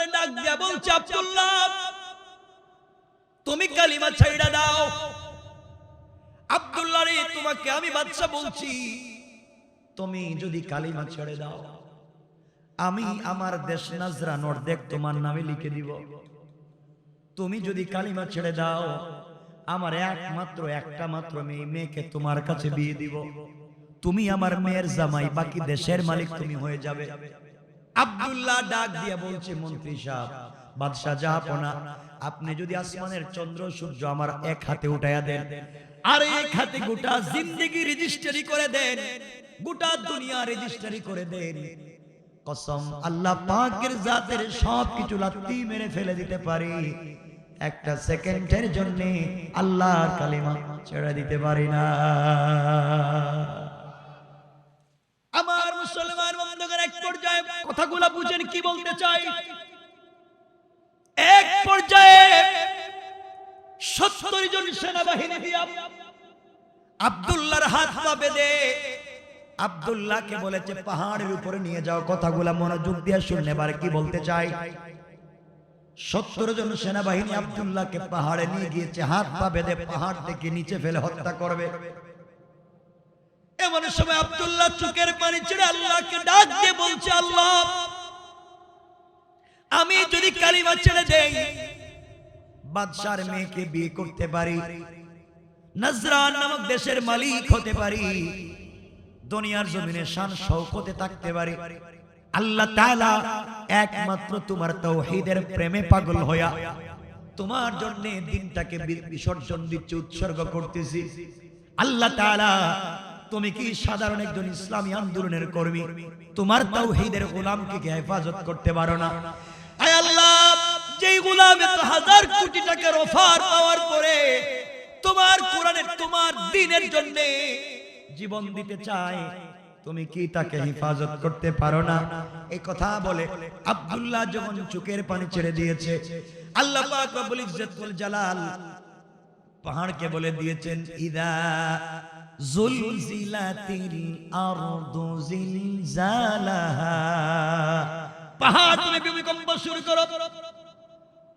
আব্দুল্লাহর ডাক দিয়া বলছে, আব্দুল্লাহ তুমি কালিমা ছাইড়া দাও। আব্দুল্লাহ রে, তোমাকে আমি বাদশা বলছি, তুমি যদি কালিমা ছেড়ে দাও, আমি আমার দেশ নাজরান অর্ধেক তোমার নামে লিখে দিব। তুমি যদি কালিমা ছেড়ে দাও, আমার একটা মাত্র মেয়েকে তোমার কাছে বিয়ে দিব। তুমি আমার মেয়ের জামাই, বাকি দেশের মালিক তুমি হয়ে যাবে। আব্দুল্লাহ ডাক দিয়া বলছে, মন্ত্রী সাহেব, বাদশা জাহাপনা, আপনি যদি আসমানের চন্দ্র সূর্য আমার এক হাতে উঠাইয়া দেন, আর এক হাতে গোটা জিন্দেগি রেজিস্ট্রি করে দেন, গোটা দুনিয়া রেজিস্ট্রি করে দেন, কসম আল্লাহ পাকের জাতের সবকিছু লাত্তি মেরে ফেলে দিতে পারি, একটা সেকেন্ডের জন্য আল্লাহর কালিমা ছেড়ে দিতে পারি না। আমার মুসলমান বন্ধুগণ, এক পর্যায়ে কথাগুলো বুঝেন কি বলতে চাই। এক পর্যায়ে 70 জন সেনাবাহিনী দিয়া আব্দুল্লাহর হাত পা বেঁধে আব্দুল্লাহকে বলেছে, পাহাড়ের উপরে নিয়ে যাও। কথাগুলো মনোযোগ দিয়ে শুনে এবার কি বলতে চাই। 70 জন সেনাবাহিনী আব্দুল্লাহকে পাহাড়ে নিয়ে গিয়েছে, হাত পা বেঁধে পাহাড় থেকে নিচে ফেলে হত্যা করবে। এমন সময় আব্দুল্লাহ চোখের পানি ছেড়ে আল্লাহকে ডাক দিয়ে বলছে, আল্লাহ আমি যদি কালিমা ছেড়ে দেই, বাদশার মেয়েকে বিয়ে করতে পারি, নাজরান নামক দেশের মালিক হতে পারি, দুনিয়ার জমিনে শান শৌকতে থাকতে পারি, আল্লাহ তাআলা একমাত্র তোমার তাওহীদের প্রেমে পাগল হইয়া তোমার জন্য দিনটাকে বিসর্জন দিচ্ছি, উৎসর্গ করতেছি। আল্লাহ তাআলা, তুমি কি সাধারণ একজন ইসলামী আন্দোলনের কর্মী? তোমার তাওহীদের গোলামকে কি হেফাজত করতে পারো না? আয় আল্লাহ, যেই গোলাম এত হাজার কোটি টাকার অফার পাওয়ার পরে তোমার কোরআনের, তোমার দ্বীনের জন্য জীবন দিতে চায়, তুমি কি তাকে হেফাজত করতে পারো না? এই কথা বলে আব্দুল্লাহ যখন চোখের পানি ছেড়ে দিয়েছে, আল্লাহ পাক রব্বুল ইজ্জত ওয়াল জালাল পাহাড়কে বলে দিয়েছেন, ইদা জুলজিলাতিল আরদু জিলজালাহা, পাহাড় তুমি ভূমিকম্প শুরু করো।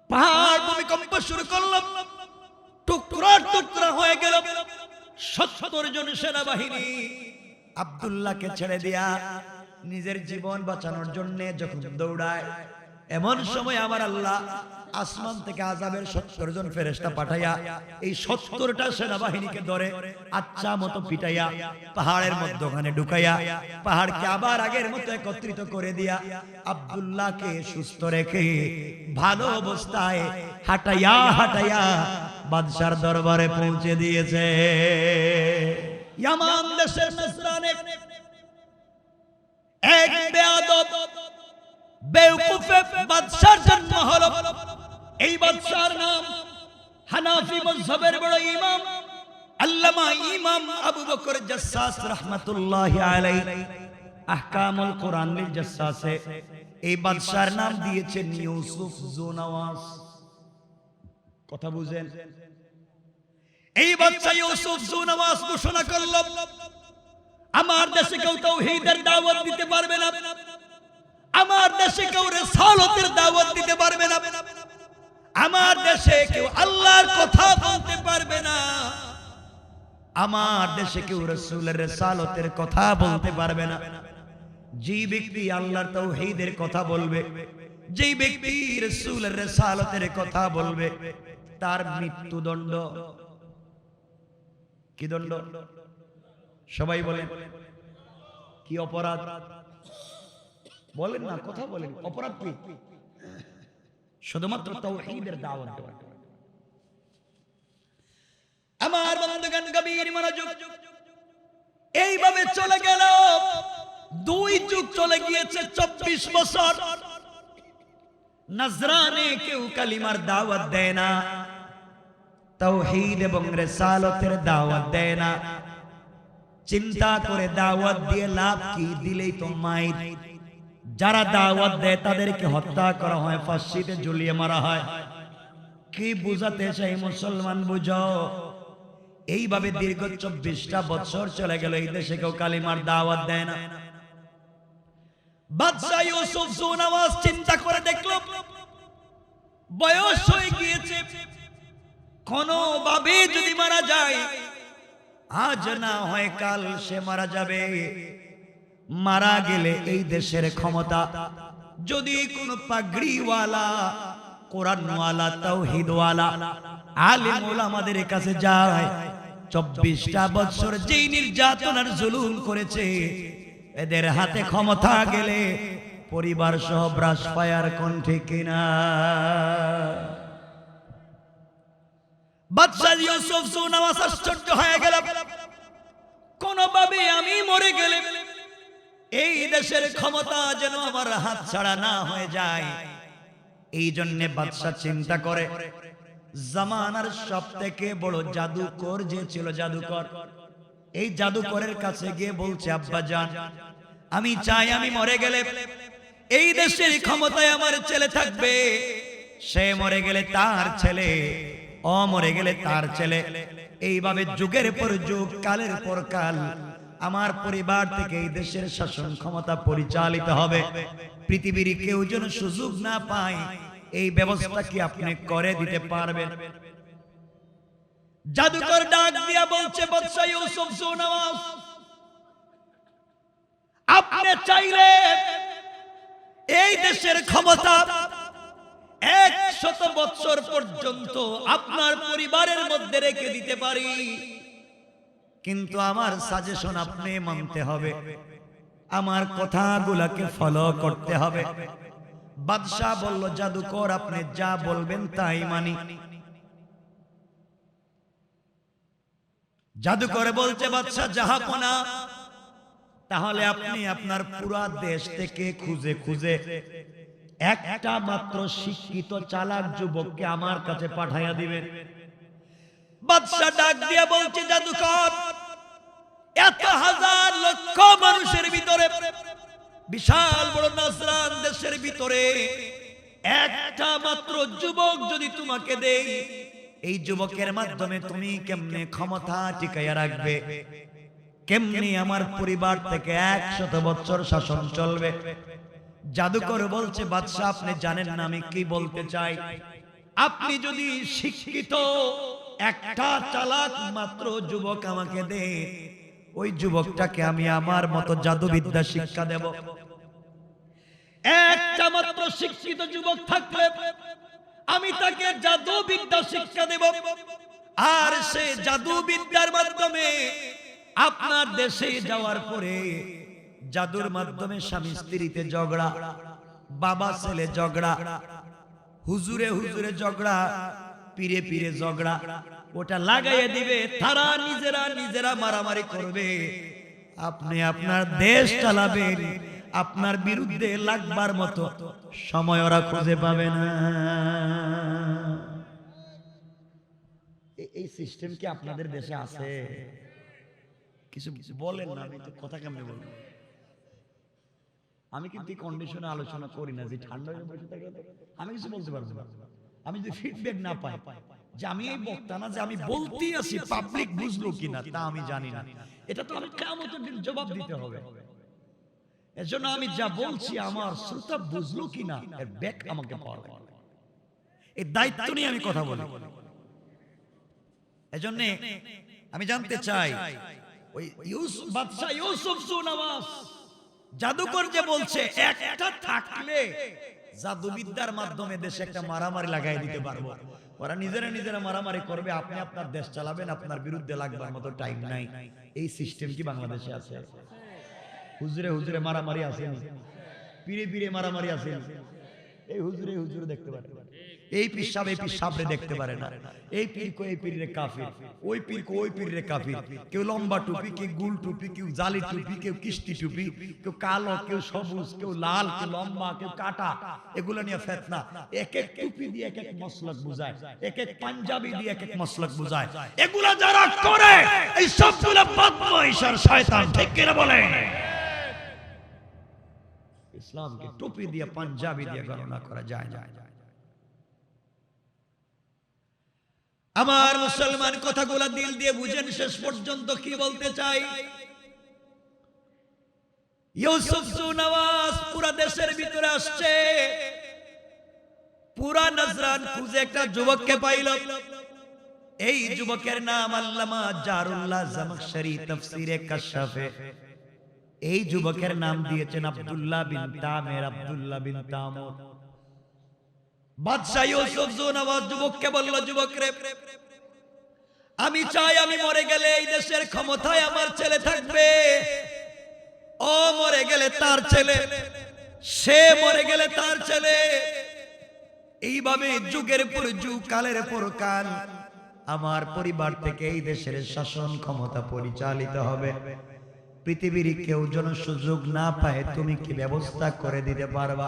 পাহাড় ভূমিকম্প শুরু করলো, টুকরা টুকরা হয়ে গেল। 70 জন সেনাবাহিনী আব্দুল্লাহকে ছেড়ে দিয়া নিজের জীবন বাঁচানোর জন্য যখন দৌড়ায়, এমন সময় আমার আল্লাহ আসমান থেকে আযাবের 70 জন ফেরেশতা পাঠাইয়া এই 70টা সেনাবাহিনীকে ধরে আচ্ছা মতো পিটাইয়া পাহাড়ের মধ্যখানে ঢুকাইয়া পাহাড়কে আবার আগের মতো একত্রিত করে দিয়া আব্দুল্লাহকে সুস্থ রেখে ভালো অবস্থায় হাঁটাইয়া হাঁটাইয়া বাদশার দরবারে পৌঁছে দিয়েছে। ইয়ামান দেশের নাজরানে এক বেয়াদব বেওকুফ বাদশার জন্ম হলো। এই বাদশার নাম হানাফি মাযহাবের বড় ইমাম আল্লামা ইমাম আবু বকর জাসসাস রাহমাতুল্লাহি আলাইহি আহকামুল কোরআনুল জাসসাসে এই বাদশার নাম দিয়েছেন ইউসুফ জুনাওয়াস। কথা বুঝেন? এই বাদশা ইউসুফ জুনাওয়াস ঘোষণা করল, আমার দেশে কেউ তাওহীদের দাওয়াত দিতে পারবে না, আমার দেশে কেউ রিসালাতের দাওয়াত দিতে পারবে না, আমার দেশে কেউ আল্লাহর কথা বলতে পারবে না, আমার দেশে কেউ রাসূলের রিসালাতের কথা বলতে পারবে না। যে ব্যক্তি আল্লাহর তাওহীদের কথা বলবে, যে ব্যক্তি রাসূলের রিসালাতের কথা বলবে, তার মৃত্যুদণ্ড। কি দণ্ড? সবাই বলেন কি অপরাধ? বলেন না, কথা বলেন, অপরাধ কি? শুধুমাত্র তাওহীদের দাওয়াত দেওয়া। আমার বন্ধুগণ গভীর মনোযোগ। এইভাবে চলে গেল, 2 যুগ চলে গিয়েছে, 24 বছর নাজরানে কেউ কালিমার দাওয়াত দেয় না, তাওহীদ এবং রিসালাতের দাওয়াত দেয় না। চিন্তা করে দাওয়াত দিয়ে লাভ কি? দিলেই তো মাইর। যারা দাওয়াত দেয় তাদেরকে হত্যা করা হয়, ফাঁসিতে ঝুলিয়ে মারা হয়। কি বুঝাতে চাই মুসলমান? বুঝো। এইভাবে দীর্ঘ 24টা বছর চলে গেল, এই দেশে কেউ কালিমার দাওয়াত দেয় না। বাদশা ইউসুফ জুনাওয়াস চিন্তা করে দেখলো বয়স হয়ে গিয়েছে, কোনোভাবে যদি মারা যায়, আজ না হয় কাল সে মারা যাবে। মারা গেলে এই দেশের ক্ষমতা যদি কোনো পাগড়িওয়ালা, কোরআনওয়ালা, তাওহীদওয়ালা আলেম ওলামাদের কাছে যায়, 24টা বছর যেই নির্যাতনার জুলুম করেছে, এদের হাতে ক্ষমতা গেলে পরিবার সহ ব্রাশ ফায়ার কণ্ঠে কিনা। বাদশাহ ইউসুফ সুনাওয়াস আশ্চর্য হয়ে গেল, কোনোভাবে আমি মরে গেলে এই দেশের ক্ষমতা যেন আমার হাত ছাড়া না হয়ে যায়। এই জন্য বাদশাহ চিন্তা করে, জামানার সবথেকে বড় জাদুকর যে ছিল, জাদুকর, এই জাদুকরের কাছে গিয়ে বলছে, আব্বা জান, আমি চাই আমি মরে গেলে এই দেশের ক্ষমতায় আমার ছেলে থাকবে, সে মরে গেলে তার ছেলে, ও মরে গেলে তার ছেলে, এইভাবে যুগের পর যুগ, কালের পর কাল আমার পরিবার থেকে এই দেশের শাসন ক্ষমতা পরিচালিত হবে। পৃথিবীর কেউ যেন সুযোগ না পায়, এই ব্যবস্থা কি আপনি করে দিতে পারবেন? জাদুকর ডাক দিয়া বলছে, বাদশাহ ইউসুফ সুনাওয়াস, আপনি চাইলে এই দেশের ক্ষমতা 100 বছর পর্যন্ত আপনার পরিবারের মধ্যে রেখে দিতে পারি, কিন্তু আমার সাজেশন আপনি মানতে হবে, আমার কথাগুলোকে ফলো করতে হবে। বাদশাহ বলল, জাদুকর আপনি যা বলবেন তাই মানি। জাদুকর বলছে, বাদশাহ জাহাপনা, তাহলে আপনি আপনার পুরা দেশ থেকে খুঁজে খুঁজে একটা মাত্র শিক্ষিত চালাক যুবককে আমার কাছে পাঠাইয়া দিবেন। বাদশাহ ডাক দিয়ে বলছে, জাদুকর, এত হাজার লক্ষ মানুষের ভিতরে, বিশাল বড় নাজরান দেশের ভিতরে একটা মাত্র যুবক যদি তোমাকে দেই, এই যুবকের মাধ্যমে তুমি কেমনে ক্ষমতা টিকাইয়া রাখবে? কেমনি আমার পরিবার থেকে 100 বছর শাসন চলবে? জাদুকর বলছে, বাদশাহ আপনি জানেন না আমি কি বলতে চাই? আপনি যদি শিক্ষিত একটা চালাক মাত্র যুবক আমাকে দেন, ওই যুবকটাকে আমি আমার মতো জাদুবিদ্যা শিক্ষা দেব। একটা মাত্র শিক্ষিত যুবক থাকলে আমি তাকে জাদুবিদ্যা শিক্ষা দেব, আর সে জাদুবিদ্যার মাধ্যমে আপনার দেশে যাওয়ার পরে জাদুর মাধ্যমে স্বামী স্ত্রীতে ঝগড়া, বাবা ছেলে ঝগড়া, হুজুরে হুজুরে ঝগড়া, পীরে পীরে ঝগড়া, ওটা লাগাইয়ে দিবে, তারা নিজেরা মারামারি করবে, আপনি আপনার দেশ চালাবেন, আপনার বিরুদ্ধে লাগবার মতো সময় ওরা খুঁজে পাবে না। এই সিস্টেম কি আপনাদের দেশে আছে? কিছু বলেন না, আমি তো কথা কেমনে বলবো? আমি কিন্তু এই কন্ডিশনে আলোচনা করি না যে ঠান্ডা হয়ে বসে থাকে আমি কিছু বলতে পারবো না। আমি যদি ফিডব্যাক না পাই যে আমি এই বক্তা না, যে আমি বলতেই আছি, পাবলিক বুঝলো কিনা তা আমি জানি না, এটা তো আমি কিয়ামতের দিন জবাব দিতে হবে। এজন্য আমি যা বলছি আমার শ্রোতা বুঝলো কিনা এর ব্যাক আমাকে পাওয়া লাগবে, এই দায়িত্ব নিয়ে আমি কথা বলি। এজন্য আমি জানতে চাই, ওই বাদশাহ ইউসুফ সুনাওয়াস জাদুকর যে বলছে একটা থাকলে জাদুবিদ্যার মাধ্যমে দেশে একটা মারামারি লাগাই দিতে পারবো, ওরা নিজেরা মারামারি করবে, আপনি আপনার দেশ চালাবেন, আপনার বিরুদ্ধে লাগবার মতো টাইম নাই। এই সিস্টেম কি বাংলাদেশে আছে? হুজুরে হুজুরে মারামারি আসেনি, পীরে পীরে মারামারি আসেনি, এই হুজুরে দেখতে পারে, এই পিসাবে দেখতে পারে না, এই পীর কো এই পীরে কাফির, ওই পীর কো ওই পীরে কাফির, কেউ লম্বা টুপি, কেউ গুল টুপি, কেউ জালি টুপি, কেউ কিস্তি টুপি, কেউ কালো, কেউ সবুজ, কেউ লাল, কেউ লম্বা, কেউ কাটা, এগুলো নিয়ে ফিতনা। এক এক টুপি দিয়ে এক এক মসলক বুঝায়, এক এক পাঞ্জাবি দিয়ে এক এক মসলক বুঝায়। এগুলা যারা করে এই সবগুলো বদমাইশ আর শয়তান, ঠিক কিনা বলে? ইসলামকে টুপি দিয়ে পাঞ্জাবি দিয়ে গণনা করা যায় না। আমার মুসলমান কথাগুলো দিল দিয়ে বুঝেন, শেষ পর্যন্ত কি বলতে চাই। ইউসুফ সুনাওয়াস পুরো দেশের ভিতরে আসছে, পুরা নজরান খুঁজে একটা যুবককে পাইল। এই যুবকের নাম আল্লামা জারুল্লাহ জামাখশরী তাফসীরে কাশফে এই যুবকের নাম দিয়েছেন আব্দুল্লাহ বিন তামের, আব্দুল্লাহ বিন তামর। বাদশা ইউসুফ জুনওয়াজ যুবককে বলল, যুবক রে, আমি চাই আমি মরে গেলে এই দেশের ক্ষমতায় আমার ছেলে থাকবে। ও মরে গেলে তার ছেলে, সে মরে গেলে তার ছেলে, এইভাবে যুগের পর যুগ, কালের পর কাল আমার পরিবার থেকে এই দেশের শাসন ক্ষমতা পরিচালিত হবে। পৃথিবীর কেউ যেন সুযোগ না পায়, তুমি কি ব্যবস্থা করে দিতে পারবা?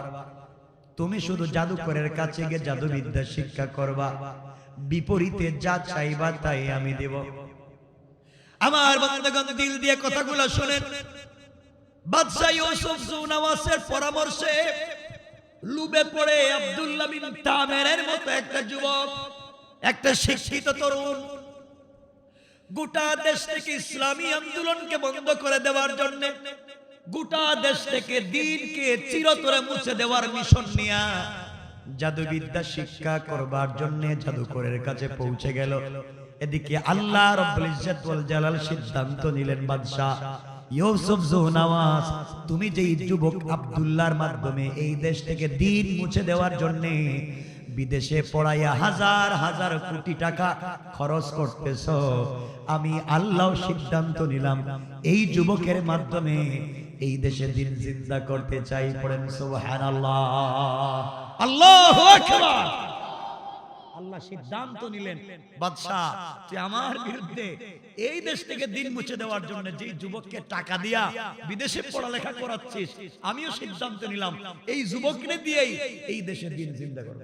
তুমি শুধু জাদুকরের কাছে গিয়ে জাদুবিদ্যা শিক্ষা করবা, বিপরীতে যা চাইবা তাই আমি দেব। আমার বন্ধুগণ, দিল দিয়ে কথাগুলো শুনেন। বাদশা ইউসুফ জুনওয়াজের পরামর্শে লুবে পড়ে আব্দুল্লাহ বিন তামেরের মতো একটা যুবক, একটা শিক্ষিত তরুণ, গোটা দেশ থেকে ইসলামী আন্দোলনকে বন্ধ করে দেওয়ার জন্য, গোটা দেশ থেকে দ্বীনকে চিরতরে মুছে দেওয়ার মিশন নিয়ে জাদুবিদ্যা শিক্ষা করবার জন্য জাদুকরের কাছে পৌঁছে গেল। এদিকে আল্লাহ রাব্বুল ইজ্জত ওয়াল জালাল সিদ্ধান্ত নিলেন, বাদশা ইউসুফ জুনওয়াজ, তুমি যেই যুবক আব্দুল্লাহর মাধ্যমে এই দেশ থেকে দ্বীন মুছে দেওয়ার জন্য বিদেশে পড়াইয়া হাজার হাজার কোটি টাকা খরচ করতেছ, আমি আল্লাহ সিদ্ধান্ত নিলাম এই যুবকের মাধ্যমে এই দেশে দ্বীন জিন্দা করতে চাই। পড়েন সুবহানাল্লাহ, আল্লাহু আকবার। আল্লাহ সিদ্ধান্ত নিলেন, বাদশা তুই আমার বিরুদ্ধে এই দেশ থেকে দ্বীন মুছে দেওয়ার জন্য যে যুবককে টাকা দিয়া বিদেশে পড়ালেখা করাচ্ছিস, আমিও সিদ্ধান্ত নিলাম এই যুবককে দিয়েই এই দেশে দ্বীন জিন্দা করব।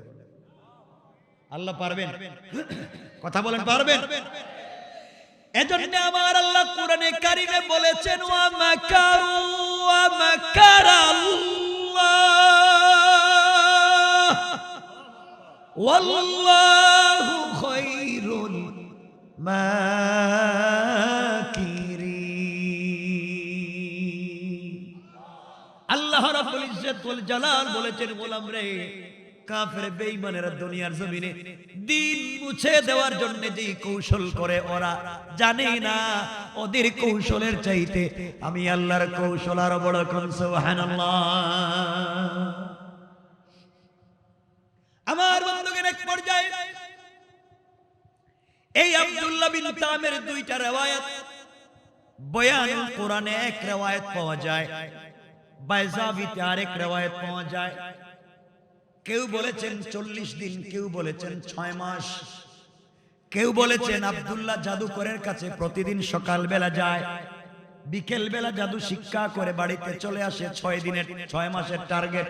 আল্লাহ পারবেন? কথা বলেন, পারবেন? এজন্য আমার আল্লাহ কোরআনে কারিমে বলেছেন, ওয়া মাকারু ওয়া মাকারাল্লাহ ওয়াল্লাহু খায়রুল মাকিরিন। আল্লাহ রাব্বুল ইজ্জত ওয়াল জালাল বলেছেন, গোলাম রে, কাফের বেঈমানেরা দুনিয়ার জমিনে দ্বীন মুছে দেওয়ার জন্য যে কৌশল করে ওরা জানে না, ওদের কৌশলের চাইতে আমি আল্লাহর কৌশল আরো বড়। কোন সুবহানাল্লাহ। আমার বন্ধুগণ, এক পর্যায়ে এই আব্দুল্লাহ বিন তামের দুইটা riwayat বয়ান কোরআনে এক riwayat পাওয়া যায়, বাইজাবিতে আরেক riwayat পাওয়া যায়। কেউ বলেছেন 40 দিন, কেউ বলেছেন 6 মাস, কেউ বলেছেন আব্দুল্লাহ জাদুকরের কাছে প্রতিদিন সকাল বেলা যায়, বিকেল বেলা জাদু শিক্ষা করে বাড়িতে চলে আসে। 6 দিনের 6 মাসের টার্গেট।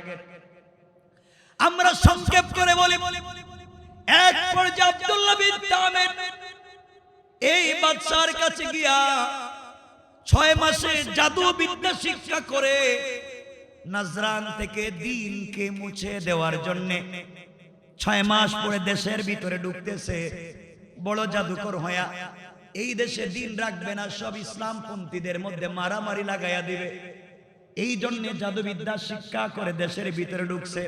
আমরা সংক্ষেপ করে বলি, এক পর্যায়ে আব্দুল্লাহ বিন তামের এই বাদশার কাছে গিয়া 6 মাসে জাদু বিদ্যা শিক্ষা করে নজরান থেকে দ্বীনকে মুছে দেওয়ার জন্য 6 মাস পরে দেশের ভিতরে ঢুকতেছে বড় জাদুকর হইয়া। এই দেশে দ্বীন রাখবে না, সব ইসলামপন্থীদের মধ্যে মারামারি লাগাইয়া দিবে। এই জন্য জাদুবিদ্যা শিক্ষা করে দেশের ভিতরে ঢুকছে।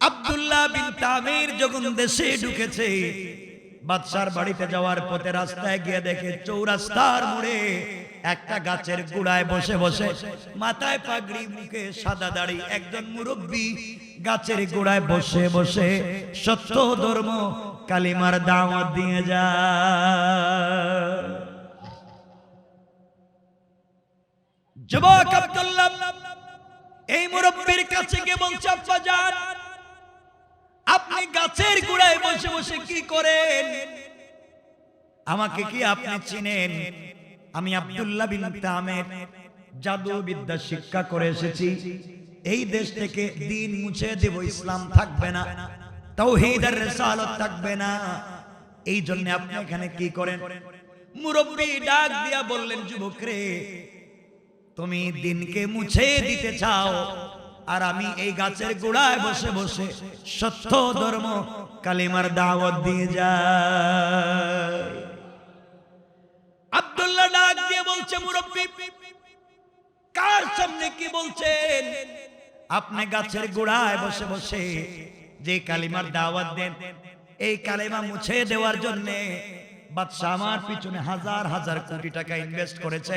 আব্দুল্লাহ বিন তামির যখন দেশে ঢুকেছে, বাদশার বাড়িতে যাওয়ার পথে রাস্তায় গিয়ে দেখে চৌরাস্তার মোড়ে একটা গাছের গোড়ায় বসে বসে, মাথায় পাগড়ি, মুখে সাদা দাড়ি একজন মুরব্বী গাছের গোড়ায় বসে বসে সত্য ধর্ম কালিমার দাওয়াত দিয়ে যায়। যুবক আব্দুল্লাহ এই মুরব্বীর কাছে গিয়ে বলছে, আব্বা জান, আপনি গাছের গোড়ায় বসে বসে কি করেন? আমাকে কি আপনি চিনেন? আমি আব্দুল্লাহ বিন তামের জাদু বিদ্যা শিক্ষা করে এসেছি। এই দেশ থেকে দ্বীন মুছে দেব, ইসলাম থাকবে না, তাওহীদ আর রিসালাত থাকবে না। এই জন্য আপনি এখানে কি করেন? মুরব্বী ডাক দিয়া বললেন, যুবক রে, তুমি দ্বীনকে মুছে দিতে চাও, আর আমি এই গাছের গোড়ায় বসে বসে সত্য ধর্ম কালিমার দাওয়াত দিয়ে যাই। আব্দুল্লাহ ডাক দিয়ে বলছে, মুরব্বী, কার সামনে কি বলছেন? আপনি গাছের গোড়ায় বসে বসে যে কালিমার দাওয়াত দেন, এই কালেমা মুছে দেওয়ার জন্য বাদশা আমার পিছনে হাজার হাজার কোটি টাকা ইনভেস্ট করেছে,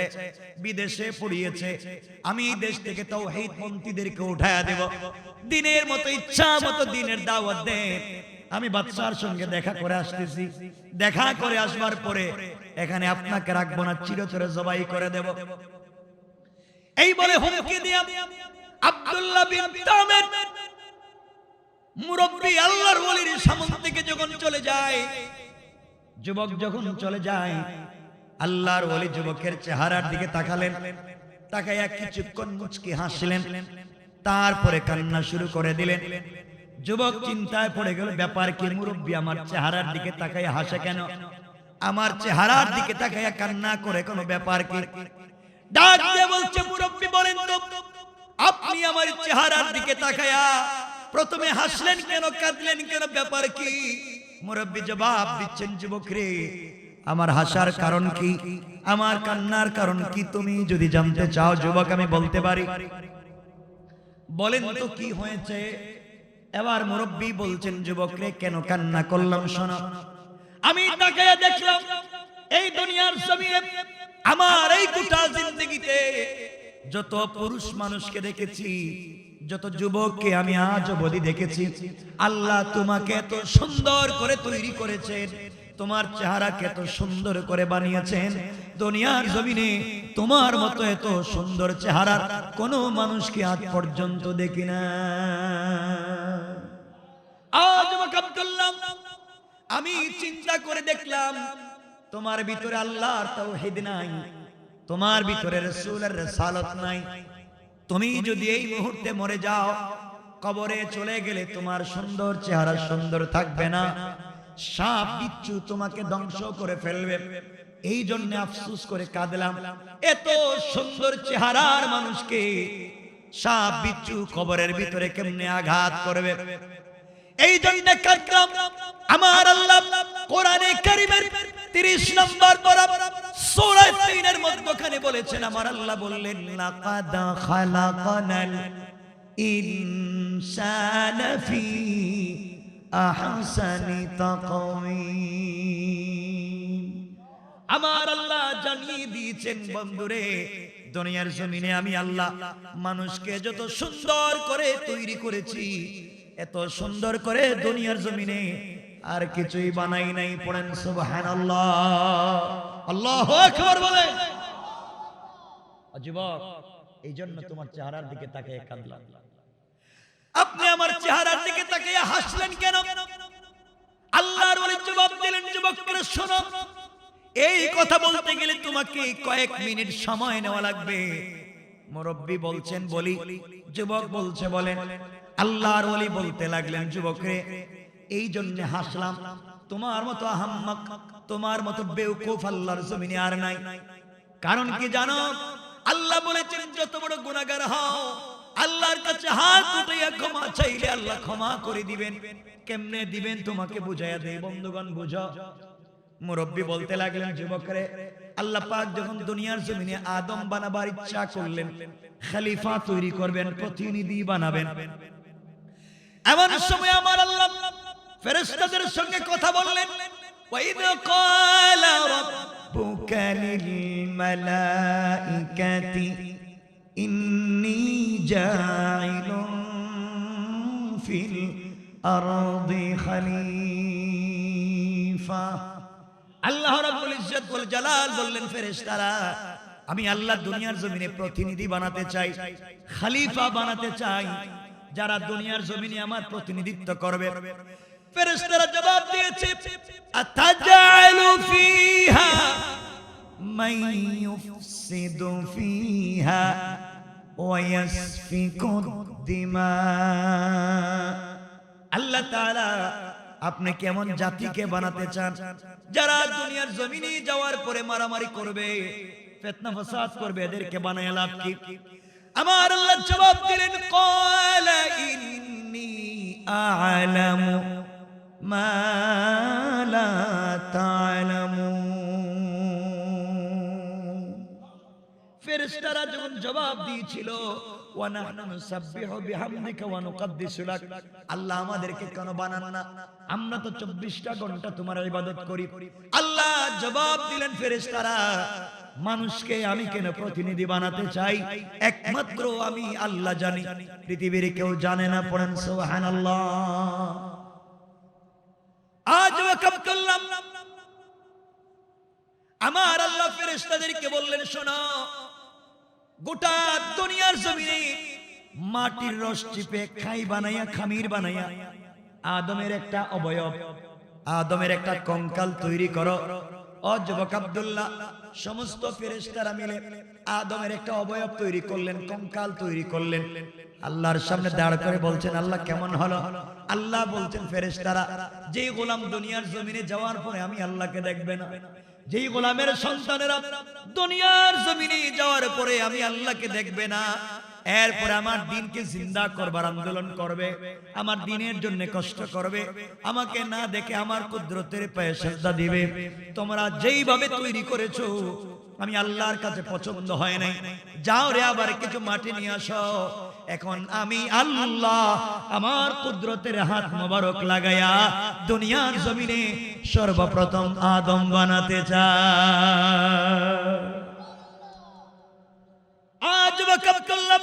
বিদেশে পড়িয়েছে। আমি এই দেশ থেকে তাওহীদ পন্থীদেরকে উঠায়া দেব, দিনের মতো ইচ্ছা মতো দিনের দাওয়াত দেন। আমি বাদশার সঙ্গে দেখা করে আসতেছি, দেখা করে আসবার পরে এখানে আপনাকে রাখবো না, চিরতরে জবাই করে দেব। এই বলে হুমকি দিয়া আব্দুল্লাহ বিন তামির মুরব্বি আল্লাহর ওলির সামনে থেকে যখন চলে যায়, যুবক যখন চলে যায়, আল্লাহর ওলি যুবকের চেহারার দিকে তাকালেন, তাকাইয়া কিছুক্ষণ মুচকি হাসলেন, তারপরে কান্না শুরু করে দিলেন। যুবক চিন্তায় পড়ে গেল, ব্যাপার কি? মুরব্বি আমার চেহারার দিকে তাকাইয়া হাসে কেন? আমার চেহারার দিকে তাকাইয়া কান্না করে কোনো ব্যাপার কি? ডাক দিয়ে বলছে, মুরব্বি বলেন তো, আপনি আমার চেহারার দিকে তাকাইয়া প্রথমে হাসলেন কেন, কাঁদলেন কেন, ব্যাপার কি? মুরব্বি জবাব দিচ্ছেন, যুবক রে, আমার হাসার কারণ কি, আমার কান্নার কারণ কি তুমি যদি জানতে চাও যুবক আমি বলতে পারি। বলেন তো কি হয়েছে? এবার মুরব্বি বলছেন, যুবক রে কেন কান্না করলাম শোনো। আমি তাকাইয়া দেখলাম এই দুনিয়ার জমিনে আমার এই গোটা জিন্দেগিতে যত পুরুষ মানুষকে দেখেছি, যত যুবককে আমি আজ অবধি দেখেছি, আল্লাহ তোমাকে এত সুন্দর করে তৈরি করেছেন, তোমার চেহারাকে এত সুন্দর করে বানিয়েছেন, দুনিয়ার জমিনে তোমার মতো এত সুন্দর চেহারার কোন মানুষকে আজ পর্যন্ত দেখি না। আজ আব্দুল্লাহ আমি চিন্তা করে দেখলাম তোমার ভিতরে আল্লাহর তাওহীদ নাই, তোমার ভিতরে রাসূলের রিসালাত নাই। তুমি যদি এই মুহূর্তে মরে যাও, কবরে চলে গেলে তোমার সুন্দর চেহারা সুন্দর থাকবে না, সাপ বিচ্ছু তোমাকে ধ্বংস করে ফেলবে। এই জন্য আফসোস করে কাঁদলাম, এত সুন্দর চেহারার মানুষকে সাপ বিচ্ছু কবরের ভিতরে কেমনে আঘাত করবে, এই জন্য কাঁদলাম। আমার আল্লাহ কোরআনে কারীমের 30 নম্বর পারা সূরা 3 এর মধ্যখানে বলেছেন, আমার আল্লাহ বললেন, লাকাদ খালাকনাল ইনসানা ফি আহসানি তাকওয়িম। আমার আল্লাহ জানিয়ে দিয়েছেন, বন্ধুরে, দুনিয়ার জমিনে আমি আল্লাহ মানুষকে যত সুন্দর করে তৈরি করেছি, এত সুন্দর করে দুনিয়ার জমিনে আর কিছুই বানাই নাই। পড়েন সুবহানাল্লাহ, আল্লাহু আকবার বলেন। যুবক, এই জন্য তোমার চেহারার দিকে তাকিয়ে কাঁদলাম। আপনি আমার চেহারার দিকে তাকিয়ে হাসলেন কেন? আল্লাহর ওলি জবাব দিলেন, যুবকরা শোনো, এই কথা বলতে গেলে তোমাকে কয়েক মিনিট সময় নেওয়া লাগবে। মুরব্বি বলছেন বলি, যুবক বলছে বলেন। আল্লাহর ওলি বলতে লাগলেন, যুবকরে, এই জন্য হাসলাম, তোমার মতো আহাম্মক, তোমার মতো বেওকুফ আল্লাহর জমিনে আর নাই। কারণ কি জানো? আল্লাহ বলেছেন, যত বড় গুনাহগার হও, আল্লাহর কাছে হাত উঠাইয়া ক্ষমা চাইলে আল্লাহ ক্ষমা করে দিবেন। কেমনে দিবেন তোমাকে বুঝাইয়া দেই, বন্ধুগণ বুঝো। মুরব্বি বলতে লাগলেন, যুবকরে, আল্লাহ পাক যখন দুনিয়ার জমিনে আদম বানাবার ইচ্ছা করলেন, খলিফা তৈরি করবেন, প্রতিনিধি বানাবেন, এমন সময় আমার আল্লাহ ফেরেশতাদের সঙ্গে কথা বললেন। ওয়াইদ ক্বালা রাব্বুকা লিল মালাইকাতি ইন্নী জাইলুন ফিল আরদি খলিফা। আল্লাহ রাব্বুল ইজ্জত ওয়াল জালাল বললেন, ফেরেশতারা, আমি আল্লাহ দুনিয়ার জমিনে প্রতিনিধি বানাতে চাই, খলিফা বানাতে চাই, যারা দুনিয়ার জমিনে আমার প্রতিনিধিত্ব করবে। ফেরেশতারা জবাব দিয়েছে, আতাজালু ফিহা মান ইউফসিদু ফিহা ওয়া ইয়াসফিকু দিমা। আল্লাহ তাআলা আপনি কেমন জাতিকে বানাতে চান, যারা দুনিয়ার জমিনে যাওয়ার পরে মারামারি করবে, ফিতনা ফাসাদ করবে, এদেরকে বানায় লাভ কি? আমার আল্লাহ জবাব দিলেন, ক্বালা ইন্নী আ'লামু মা লা তা'লামুন। ফেরেশতারা যখন জবাব দিয়েছিল, ওয়া নাহনু নুসাব্বিহু বিহামদিকা ওয়া নুকদ্দিসু লাক। আল্লাহ আমাদেরকে কেন বানান না? আমরা তো 24টা ঘন্টা তোমার ইবাদত করি। আল্লাহ জবাব দিলেন, ফেরেশতারা, মানুষকে আমি কেন প্রতিনিধি বানাতে চাই একমাত্র আমি আল্লাহ জানি, পৃথিবীর কেউ জানে না। পড়েন সুবহানাল্লাহ। আজ ওয়াকফ করলাম। আমার আল্লাহ ফেরেশতাদেরকে বললেন, শোনো, গোটা দুনিয়ার জমিনে মাটির রস চিপে খাই বানাইয়া, খামির বানাইয়া আদমের একটা অবয়ব, আদমের একটা কঙ্কাল তৈরি করো। ও যুবক আব্দুল্লাহ, সমস্ত ফেরেশতারা মিলে আদমের একটা অবয়ব তৈরি করলেন, কঙ্কাল তৈরি করলেন। আল্লাহর সামনে দাঁড় করে বলছেন, আল্লাহ কেমন হলো? আল্লাহ বলছেন, ফেরেশতারা, যেই গোলাম দুনিয়ার জমিনে যাওয়ার পরে আমি আল্লাহকে দেখবে না, যেই গোলামের সন্তানেরা দুনিয়ার জমিনে যাওয়ার পরে আমি আল্লাহকে দেখবে না, এরপরে আমার দিনকে জিন্দা করবার আন্দোলন করবে, আমার দিনের জন্য কষ্ট করবে, আমাকে না দেখে আমার কুদরতের পায়ে সিজদা দিবে, তোমরা যেইভাবে তৈরি করেছো আমি আল্লাহর কাছে পছন্দ হয় নাই। যাও রে, আবার কিছু মাটি নিয়ে আসো। এখন আমি আল্লাহ আমার কুদরতের হাত মোবারক লাগায়া দুনিয়ার জমিনে সর্বপ্রথম আদম বানাতে চাই। আজ ওয়াকফ করলাম।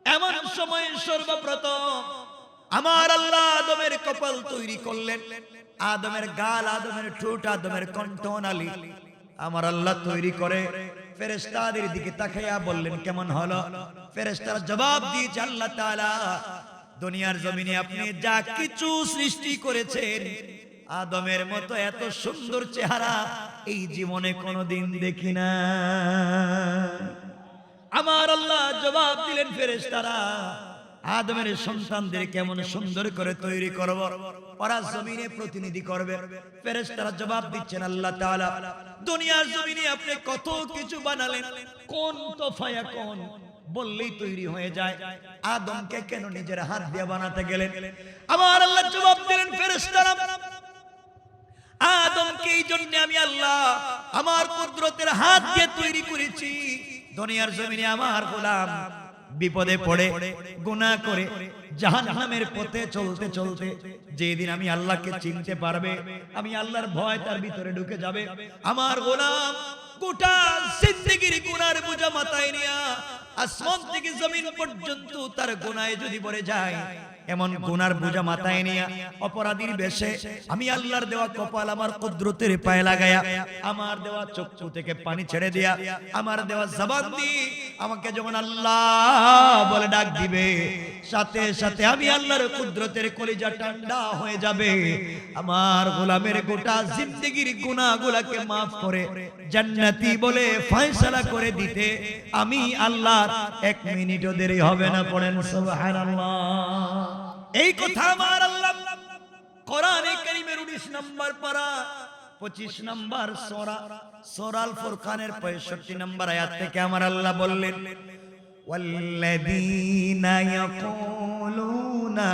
এমন সময় সর্বপ্রথম আমার আল্লাহ আদমের কপাল তৈরি করলেন, আদমের গাল, আদমের ঠোঁট, আদমের কণ্ঠনালী আমার আল্লাহ তৈরি করে ফেরেশতাদের দিকে তাকাইয়া বললেন, কেমন হলো? ফেরেশতারা জবাব দিয়েছে, আল্লাহ তাআলা, দুনিয়ার জমিনে আপনি যা কিছু সৃষ্টি করেছেন আদমের মতো এত সুন্দর চেহারা এই জীবনে কোনোদিন দেখি না। আমার আল্লাহ জবাব দিলেন, ফেরেশতারা, আদমের সন্তানদের কেমন সুন্দর করে তৈরি করব, ওরা জমিনে প্রতিনিধি করবে। ফেরেশতারা জবাব দিচ্ছেন, আল্লাহ তাআলা, দুনিয়ার জমিনে আপনি কত কিছু বানালেন, কোন তোফায়া কোন বললেই তৈরি হয়ে যায়, আদমকে কেন নিজের হাত দিয়ে বানাতে গেলেন? আমার আল্লাহ জবাব দিলেন, ফেরেশতারা, আদমকে এই জন্য আমি আল্লাহ আমার কুদরতের হাত দিয়ে তৈরি করেছি, দুনিয়ার জমিনে আমার গোলাম বিপদে পড়ে গুনাহ করে জাহান্নামের পথে চলতে চলতে যেদিন আমি আল্লাহকে চিনতে পারবে, আমি আল্লাহর ভয় তার ভিতরে ঢুকে যাবে, আমার গোলাম গোটা জিন্দেগির গুনার বোঝা মাথায় নিয়ে আসমান থেকে জমিন পর্যন্ত তার গুনাহে যদি পড়ে যায়, এমন গুনার বোঝা মাথায় নিয়ে অপরাধীর বেশে আমি আল্লাহর দেওয়া কপাল আমার কুদরতের পায়ে লাগায়া, আমার দেওয়া চক্ষু থেকে পানি ছেড়ে দিয়া, আমার দেওয়া জবান দিয়ে আমাকে যখন আল্লাহ বলে ডাক দিবে, সাথে সাথে আমি আল্লাহর কুদরতের কলিজা ঠান্ডা হয়ে যাবে, আমার গোলামের গোটা জিন্দেগির গুনাহগুলোকে maaf করে জান্নাতি বলে ফয়সালা করে দিতে আমি আল্লাহর 1 মিনিটও দেরি হবে না। পড়েন সুবহানাল্লাহ। এই কথা আমার আল্লাহ কোরআনে কারীমের 19 নম্বর পারা 25 নম্বর সূরা আল ফুরকানের 65 নম্বর আয়াত থেকে আমার আল্লাহ বললেন, ওয়াল্লাযীনা ইয়াকুলুনা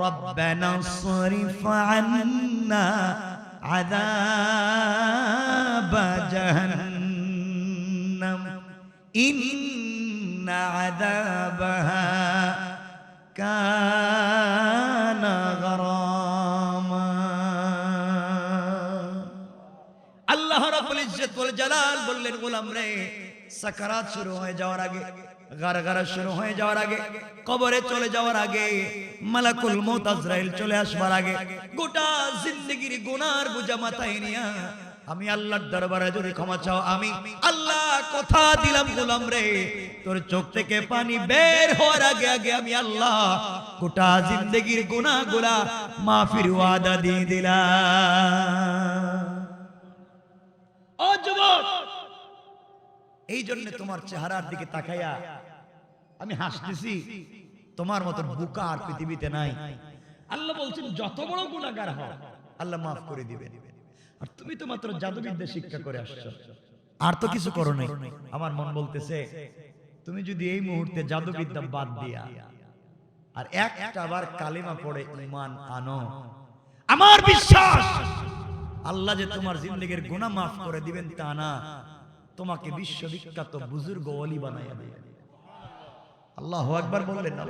রাব্বানা সরিফ আন্না আযাবা জাহান্নাম ইন্না আযাবাহা কানা গরামা। আল্লাহ রাব্বুল ইজ্জত ওয়াল জালাল বললেন, গোলাম রে, সাকারাত শুরু হয়ে যাওয়ার আগে, গারগারা শুরু হয়ে যাওয়ার আগে, কবরে চলে যাওয়ার আগে, মালাকুল মউত আজরাইল চলে আসবার আগে, গোটা জিন্দেগির গুনার বোঝা মাথায় নিয়া আমি আল্লাহর দরবারে যদি ক্ষমা চাও, আমি আল্লাহ কথা দিলাম গোলাম রে, তোর চোখ থেকে পানি বের হওয়ার আগে আগে আমি আল্লাহ গোটা জিন্দেগির গুনাহগুলা মাফির ওয়াদা দিয়ে দিলাম। ও যুবক, এই জন্য তোমার চেহারার দিকে তাকাইয়া আমি হাসতেছি, তোমার মতো বোকা আর পৃথিবীতে নাই। আল্লাহ বলছেন, যত বড় গুনাহগার হও আল্লাহ মাফ করে দিবেন। আর তুমি তো মাত্র জাদুবিদ্যা শিক্ষা করে আসছো, আর তো কিছু করো নাই। আমার মন বলতেছে, তুমি যদি এই মুহূর্তে জাদুবিদ্যা বাদ দিয়া আর একটা বার কালিমা পড়ে ঈমান আনো, আমার বিশ্বাস আল্লাহ যে তোমার জিন্দেগির গুনাহ মাফ করে দিবেন তা না, তোমাকে বিশ্ববিখ্যাত বুজুর্গ ওলি বানাইয়া দিবেন। আল্লাহু আকবার বললেন না?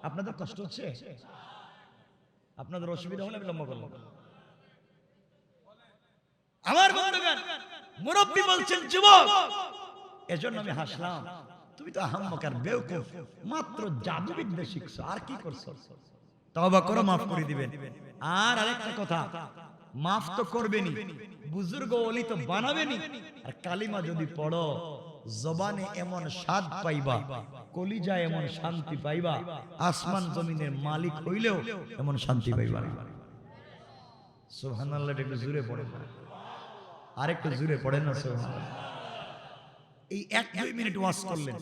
আপনাদের কষ্ট হচ্ছে? আপনাদের অসুবিধা হলে আমি লম্বা করলাম। আমার বন্ধুগণ, মুরব্বি বলছেন যুবক, এজন্য আমি হাসলাম, তুমি তো আহাম্মক আর বেওকুফ, মাত্র জাদুবিদ্যা শিখছো, আর কি করছো? তওবা করো, মাফ করে দিবেন। আর আরেকটা কথা, মাফ তো করবেনই, বুজুর্গ ওলি তো বানাবেনই, আর কালিমা যদি পড়ো জবানে এমন স্বাদ পাইবা, কলিজায় এমন শান্তি পাইবা, আসমান জমিনের মালিক হইলেও এমন শান্তি পাইবা না। সুবহানাল্লাহ, একটু জোরে পড়েন, আরেকটু জোরে পড়েন না সুবহানাল্লাহ। এই 1-2 মিনিট ওয়াজ করলেন,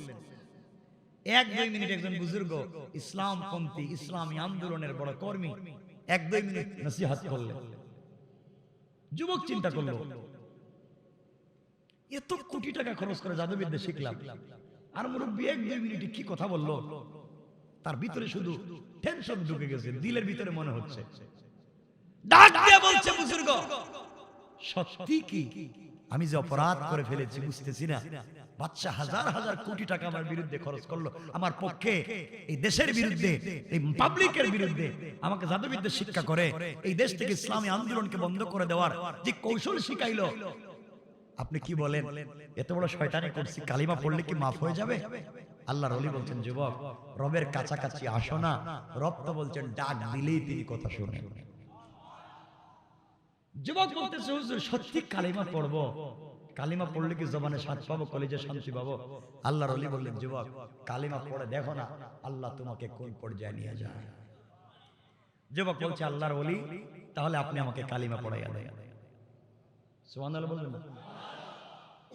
1-2 মিনিট একজন বুজুর্গ ইসলামপন্থী, ইসলামী আন্দোলনের বড় কর্মী 1-2 মিনিট নসিহত করলেন। যুবক চিন্তা করলো, এত কোটি টাকা খরচ করে জাদুবিদ্যা শিখলাম, আর মুরব্বী 1-2 মিনিটে কি কথা বললো, তার ভিতরে শুধু টেনশন ঢুকে গেছে, দিলের ভিতরে মনে হচ্ছে। ডাক দিয়ে বলছে বুজুর্গ, সত্যি কি আমি যে অপরাধ করে ফেলেছি বুঝতেছি না? বাদশা হাজার হাজার কোটি টাকা আমার বিরুদ্ধে খরচ করলো, আমার পক্ষে এই দেশের বিরুদ্ধে, এই পাবলিকের বিরুদ্ধে আমাকে জাদুবিদ্যা শিক্ষা করে এই দেশ থেকে ইসলামী আন্দোলনকে বন্ধ করে দেওয়ার যে কৌশল শিখাইলো, আপনি কি বলেন এত বড় শয়তানি করছি, কালিমা পড়লে কি মাফ হয়ে যাবে? আল্লাহর ওলি বলছেন, যুবক রবের কাছাকাছি আসো না, রব তো বলছেন ডাক দিলেই তিনি কথা শুনেন। যুবক বলতেছে, হুজুর সত্যি কালিমা পড়বো, কালিমা পড়লে কি জবানে স্বাদ পাবো, কলিজে শান্তি পাবো? আল্লাহর ওলি বললেন, যুবক কালিমা পড়ে দেখো না, আল্লাহ তোমাকে কোন পর্যায়ে নিয়ে যায়। যুবক বলছে, আল্লাহর ওলি তাহলে আপনি আমাকে কালিমা পড়াইয়া দেন। সুবহানাল্লাহ বললেন না?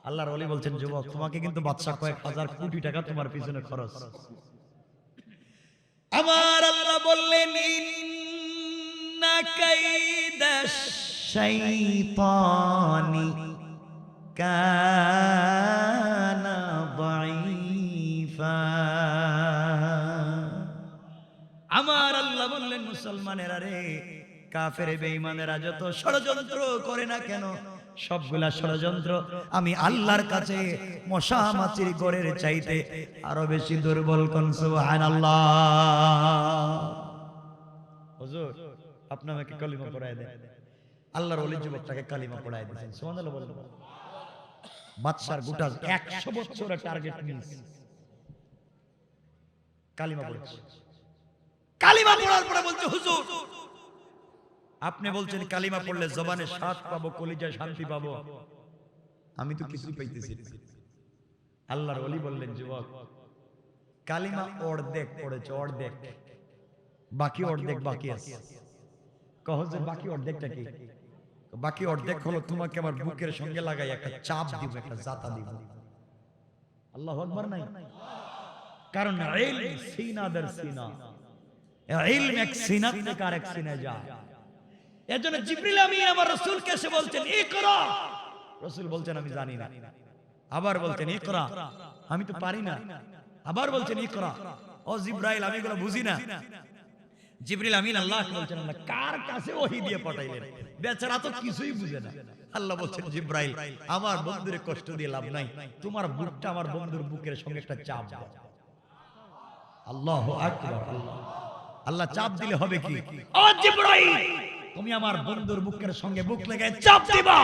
আল্লাহর ওলি বলছেন, যুবক তোমাকে কিন্তু বাদশা কয়েক হাজার কোটি টাকা তোমার পিছনে খরচ। আমার আল্লাহ বললেন, ইন্না কাইদাশ শাইতানি কানা দাঈফা। আমার আল্লাহ বললেন, মুসলমানেরা রে, কাফের বেঈমানেরা যত ষড়যন্ত্র করে না কেন, সবগুলা ষড়যন্ত্র আমি আল্লাহর কাছে মশা মাছির ঘরের চাইতে আরো বেশি দুর্বল। কোন সুবহানাল্লাহ। হুজুর আপনি আমাকে কালিমা পড়ায় দেন। আল্লাহর ওলি যুবকটাকে কালিমা পড়ায় দিয়েছেন। সুবহানাল্লাহ বলেন। বাদশার গোটা 100 বছরের টার্গেট মিস, কালিমা পড়েছে। কালিমা পড়ার পরে বলছে, হুজুর আপনি বলছেন কালিমা পড়লে জবানে স্বাদ পাবো, কলিজায় শান্তি পাবো, আমি তো কিছুই পাইতেছি না। আল্লাহর ওলি বললেন, যুবক কালিমা অর্ধেক পড়েছে, অর্ধেক, বাকি অর্ধেক বাকি আছে। হুজুর বাকি অর্ধেকটা কি? বাকি অর্ধেক হলো তোমাকে আমার বুকের সঙ্গে লাগাই একটা চাপ দিব, একটা জাতা দিব। আল্লাহু আকবার নাই? কারণ ইলম সিনা দের সিনা, ইলম এক সিনা থেকে আরেক সিনা যায়। এজন্য জিবরিল আমিন আমার রাসূলকে এসে বলছেন, ইকরা। রাসূল বলছেন আমি জানি না, আবার বলছেন ইকরা, আমি তো পারি না, আবার বলছেন ইকরা। ও জিবরাইল আমি এগুলো বুঝি না। জিবরিল আমিন আল্লাহকে বলছেন, আল্লাহ কার কাছে ওহী দিয়ে পাঠাইলেন, বেচারা তো কিছুই বুঝে না। আল্লাহ বলছেন, জিবরাইল আমার বন্ধুরে কষ্ট দিয়ে লাভ নাই, তোমার বুকটা আমার বন্ধুর বুকের সঙ্গে একটা চাপ দাও। আল্লাহু আকবার। আল্লাহ চাপ দিলে হবে কি? ও জিবরাইল তুমি আমার বন্ধুর বুকের সঙ্গে বুক লাগায় চাপ দিবা,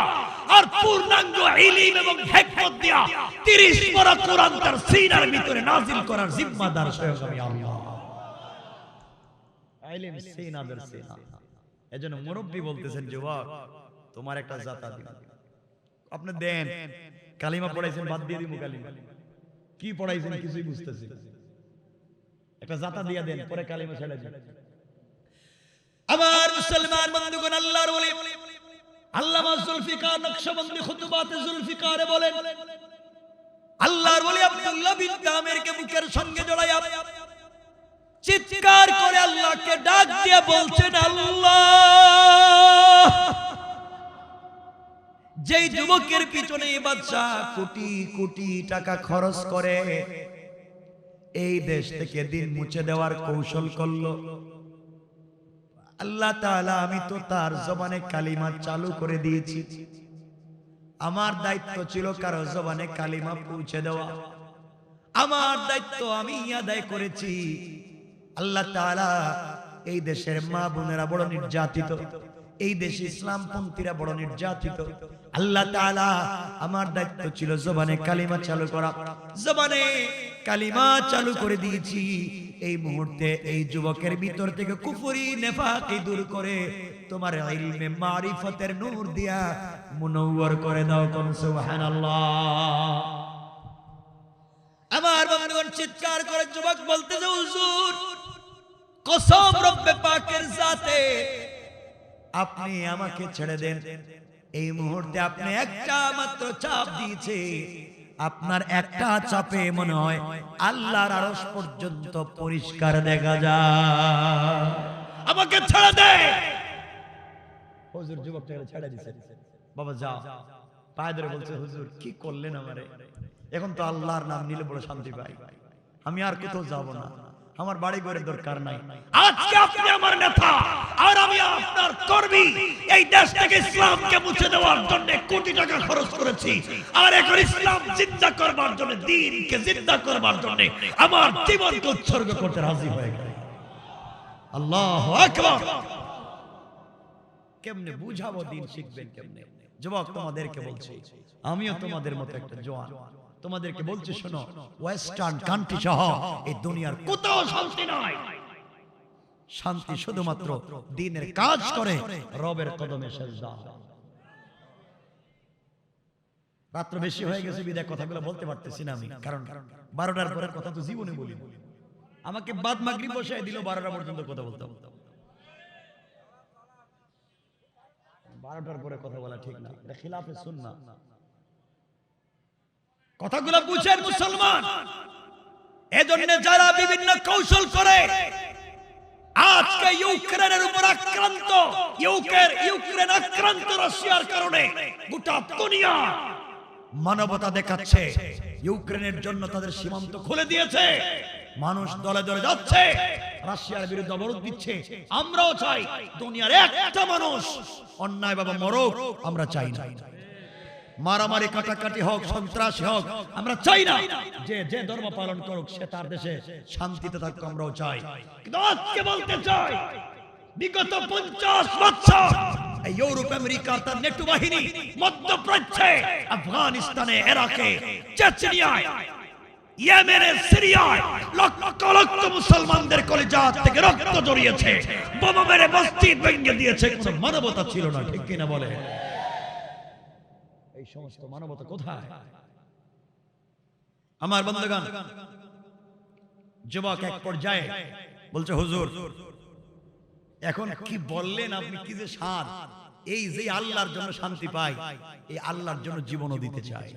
আর পূর্ণাঙ্গ ইলম এবং হিকমত দিয়া 30 পারা কোরআন তার সিনার ভিতরে নাযিল করার জিম্মাদার স্বয়ং আমি আল্লাহ। ইলম সিনাদের সিনা। এজন্য মুরব্বি বলতেছেন, যুবক তোমার একটা জাতা দিন, আপনি দেন। কালিমা পড়াইছেন, বাদ দিয়ে দিমু কালিমা। কি পড়াইছেন কিছুই বুঝতেছি না, একটা জাতা দিয়া দেন, পরে কালিমা ছেড়ে দেন। আমার মুসলমান বন্ধুগণ, আল্লাহর ওলি আল্লামা জুলফিকার নকশবন্দি খুতুবাতে জুলফিকারে বলেন, আল্লাহর ওলি আব্দুল্লাহ বিন তামিরকে বুকের সঙ্গে জড়াইয়া চিৎকার করে আল্লাহকে ডাক দিয়ে বলছেন, আল্লাহ যেই যুবকের পিছনে বাদশা কোটি কোটি টাকা খরচ করে এই দেশ থেকে দিন মুছে দেওয়ার কৌশল করলো, আল্লাহ তাআলা আমি তো তার জবানে কালিমা চালু করে দিয়েছি। আমার দায়িত্ব ছিল কারো জবানে কালিমা পৌঁছে দেওয়া। আমার দায়িত্ব আমি আদায় করেছি। আল্লাহ তাআলা এই দেশের মা বোনেরা বড় নির্যাতিত, এই দেশে ইসলামপন্থীরা বড় নির্যাতিত। আল্লাহ তাআলা আমার দায়িত্ব ছিল জবানে কালিমা চালু করা, জবানে কালিমা চালু করে দিয়েছি। এই মুহূর্তে এই যুবকের ভিতর থেকে কুফরি নেফাকি দূর করে তোমার ইলমে মারিফতের নূর দিয়া মুনওয়ার করে দাও। কোন সুবহানাল্লাহ। আমার বন্ধুগণ চিৎকার করে যুবক বলতেছে, হুজুর কসম রব্বে পাকের জাতে আপনি আমাকে ছেড়ে দেন। এই মুহূর্তে আপনি একটা মাত্র চাপ দিয়েছে, আপনার একটা চাপে মনে হয় আল্লাহর আরশ পর্যন্ত পরিষ্কার দেখা যায়। আমাকে ছেড়ে দে। হুজুর যুবকটাকে ছেড়ে দিয়েছে। বাবা যাও, পায়ে ধরে বলছে, হুজুর কি করলেন আমারে? এখন তো আল্লাহর নাম নিলে বড় শান্তি পাই, আমি আর কোথাও যাব না, আমার বাড়ি ঘরের দরকার নাই। আজকে আপনি আমার নেতা আর আমি আপনার কর্মী। এই দেশ থেকে ইসলামকে মুছে দেওয়ার জন্য কোটি টাকা খরচ করেছি, আর এখন ইসলাম জিন্দা করবার জন্য, দ্বীনকে জিন্দা করবার জন্য আমার জীবনকে উৎসর্গ করতে রাজি হয়ে গেল। আল্লাহু আকবার। কেমনে বুঝাবো, দিন শিখবেন কেমনে? যুবক তোমাদেরকে বলছি, আমিও তোমাদের মতো একটা জওয়ান, তোমাদেরকে বলছি শোনো, ওয়েস্টার্ন কান্ট্রি সহ এই দুনিয়ার কোথাও শান্তি নাই। শান্তি শুধুমাত্র দ্বীনের কাজ করে রবের কদমে সেজদা। রাত্র বেশি হয়ে গেছে বিদায় কথাগুলো বলতে পারতেছি না আমি, কারণ 12টার পরের কথা তো জীবনে বলি। আমাকে বাদ মাগরিব বসায় দিল, 12টা পর্যন্ত কথা বলতাম। 12টার পরে কথা বলা ঠিক না, এটা খিলাফে সুন্নাহ। কথাগুলো বুঝেন মুসলমান। এজন্য যারা বিভিন্ন কৌশল করে আজকে ইউক্রেনের উপর আক্রান্ত, ইউক্রেন আক্রান্ত রাশিয়ার কারণে গোটা দুনিয়া মানবতা দেখাচ্ছে। ইউক্রেনের জন্য তাদের সীমান্ত খুলে দিয়েছে, মানুষ দলে দলে যাচ্ছে, রাশিয়ার বিরুদ্ধে অবরোধ দিচ্ছে। আমরাও চাই দুনিয়ার একটা মানুষ অন্যায় ভাবে মরুক, আমরা চাই না। মারামারি কাটাকাটি হোক, সন্ত্রাসী হোক, আমরা চাই না। যে ধর্ম পালন করুক সে তার দেশে শান্তিতে থাকুক, আমরাও চাই। কিন্তু আজকে বলতে চাই, বিগত 50 বছর ইউরোপ আমেরিকা তার নেটো বাহিনী মধ্যপ্রাচ্যে, আফগানিস্তানে, ইরাকে, চেচনিয়ায়, ইয়েমেনে, সিরিয়ায় লক্ষ লক্ষ মুসলমানদের কলিজা থেকে রক্ত ঝরিয়েছে, বোমা মেরে মসজিদ ভেঙে দিয়েছে। কোনো মানবতা ছিল না, ঠিক কিনা বলে? এই সমস্ত মানবতা কোথায়? আমার বন্ধুগণ, যুবক এক পর্যায়ে বলছে, হুজুর এখন কি বললেন আপনি, কি যে স্বাদ, এই যে আল্লাহর জন্য শান্তি পাই, এই আল্লাহর জন্য জীবনও দিতে চাই।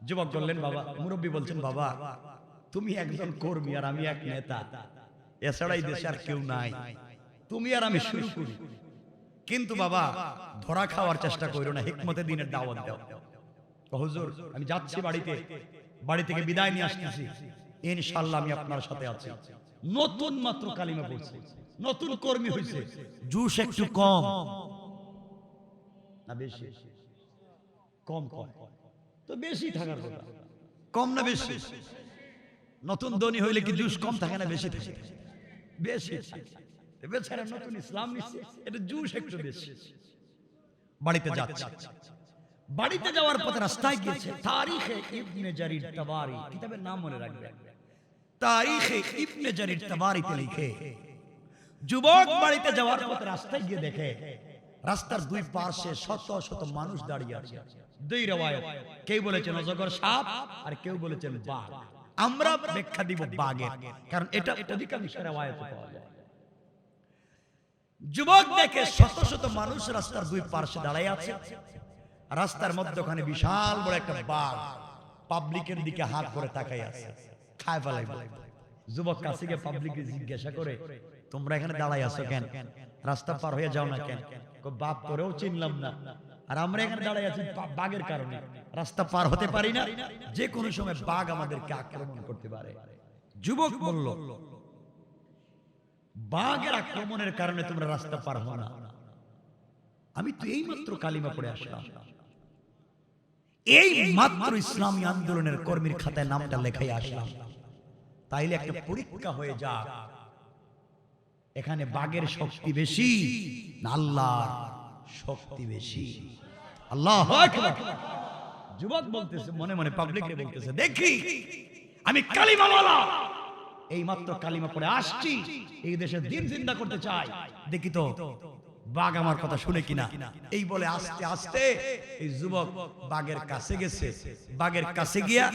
যুবক বললেন, বাবা, মুরব্বী বলছেন, বাবা তুমি একজন কর্মী আর আমি এক নেতা, এছাড়া এই দেশে আর কেউ নাই, তুমি আর আমি শুরু করি। কিন্তু বাবা ধরা খাওয়ার চেষ্টা করো না, হিকমতে দিনের দাওয়াত দাও। হুজুর আমি যাচ্ছি বাড়িতে, বাড়ি থেকে বিদায় নিয়ে আসতেছি, ইনশাআল্লাহ আমি আপনার সাথে আছি। নতুন মাত্র কালিমা পড়ছে, নতুন কর্মী হয়েছে, জুস একটু কম না বেশি? কম কম তো বেশি থাকার কথা, কম না বেশি? নতুন ধনী হইলে কি জুস কম থাকে না বেশি থাকে? বেশি। বেচারা নতুন ইসলাম নিচ্ছে, এটা জুস একটু বেশি। বাড়িতে যাচ্ছে, বাড়িতে যাওয়ার পথে রাস্তায় গিয়েছে তারিখে ইবনে জারির তাবারি, কিতাবের নাম মনে রাখবেন, তারিখে ইবনে জারির তাবারিতে লিখে, যুবক বাড়িতে যাওয়ার পথে রাস্তায় গিয়ে দেখে রাস্তার দুই পাশে শত শত মানুষ দাঁড়িয়ে আছে। দুই রওয়ায়াত, কেউ বলেছেন অজগর সাপ আর কেউ বলেছেন বাঘ। আমরা ব্যাখ্যা দিব বাঘের, কারণ এটা অধিকাংশ রওয়ায়াতে পাওয়া যায়। যুবক দেখে শত শত মানুষ রাস্তার দুই পাশে দাঁড়ায় আছে, রাস্তার মধ্যখানে বিশাল বড় একটা বাঘ পাবলিকের দিকে হাত করে তাকাই আছে, খায় ফেলাইবে। যুবক কাছে গিয়ে পাবলিককে জিজ্ঞাসা করে, তোমরা এখানে দাঁড়াই আছো কেন? রাস্তা পার হয়ে যাও না কেন? বাপ তোরেও চিনলাম না, আর আমরা এখানে দাঁড়াই আছি বাঘের কারণে, রাস্তা পার হতে পারি না, যে কোনো সময় বাঘ আমাদেরকে আক্রমণ করতে পারে। যুবক বলল, বাঘের আক্রমণের কারণে তোমরা রাস্তা পার হও না, আমি তো এইমাত্র কালিমা পড়ে আসলাম, এই মাত্র ইসলামী আন্দোলনের কর্মীর খাতায় নামটা লেখাই আসলাম, তাইলে একটা পরীক্ষা হয়ে যাক, এখানে বাঘের শক্তি বেশি না আল্লাহর শক্তি বেশি? আল্লাহু আকবার। যুবক বলতেছে, মনে মনে পাবলিককে বলতেছে, দেখি আমি কালিমাওয়ালা, এই মাত্র কালিমা পড়ে আসছি, এই দেশে দিন জিন্দা করতে চাই, দেখি তো বাঘ আমার কথা শুনে কিনা। এই বলে আস্তে আস্তে এই যুবক বাঘের কাছে গেছে, বাঘের কাছে গিয়া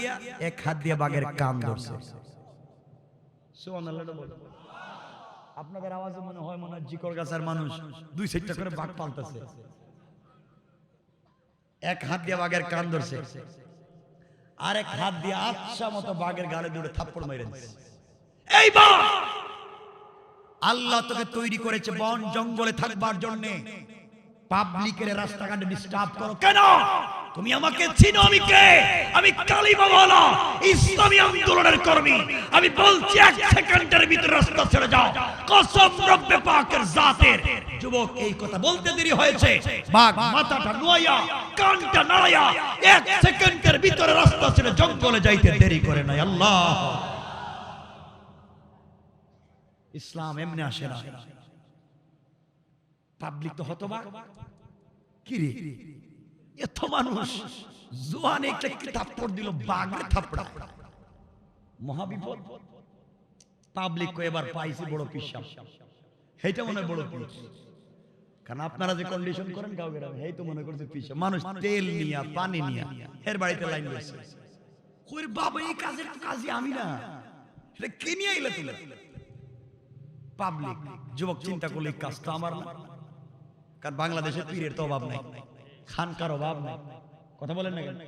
এক হাত দিয়ে বাঘের কান ধরছে। সুবহানাল্লাহ বলে। আপনাদের আওয়াজে মনে হয় জিকর গাছার মানুষ দুই চারটা করে বাঘ পালতেছে। এক হাত দিয়ে বাঘের কান ধরছে, আর এক হাত দিয়ে আচ্ছা মতো বাঘের গালে দৌড়ে থাপ্পড় মেরে দিচ্ছে। এই বাঘ, আল্লাহ তোকে তৈরি করেছে বন জঙ্গলে থাকবার জন্য, পাবলিকের রাস্তাঘাটে ডিস্টার্ব করো কেন? তুমি আমাকে চিনো আমি কে? আমি কালিমাওয়ালা, ইসলামী আন্দোলনের কর্মী। আমি বলছি এক সেকেন্ডের ভিতরে রাস্তা ছেড়ে যাও, কসম রব্বে পাকের জাতের। যুবক এই কথা বলতে দেরি হয়েছে, বাঘ মাথাটা নোয়া কানটা নাড়ায়া এক সেকেন্ডের ভিতরে রাস্তা ছেড়ে জঙ্গলে যাইতে দেরি করে নাই। আল্লাহ, ইসলাম এমনি আসে না। পাবলিক তো হতবাক, কি রে এত মানুষ, জোয়ান একটা থাপ্পড় দিল, বাঘে থাপ্পড়া, মহাবিপদ। পাবলিক কো এবার পাইছি বড় পিসাব, এইটা মনে বড় পিস। কারণ আপনারা যে কন্ডিশন করেন গাঁও গ্রামে, এই তো মনে করছে পিসাব। মানুষ তেল নিয়া পানি নিয়া এর বাড়িতে লাইন দিয়েছে, কই বাবা এই কাজের তো কাজই আমি না, এটা কে নিয়ে আইলা তুমি? পাবলিক। যুবক চিন্তা করলে কাজ তো আমার না, কারণ বাংলাদেশে পীরের তো অভাব নাই, খানকার অভাব নাই, কথা বলেন না কেন?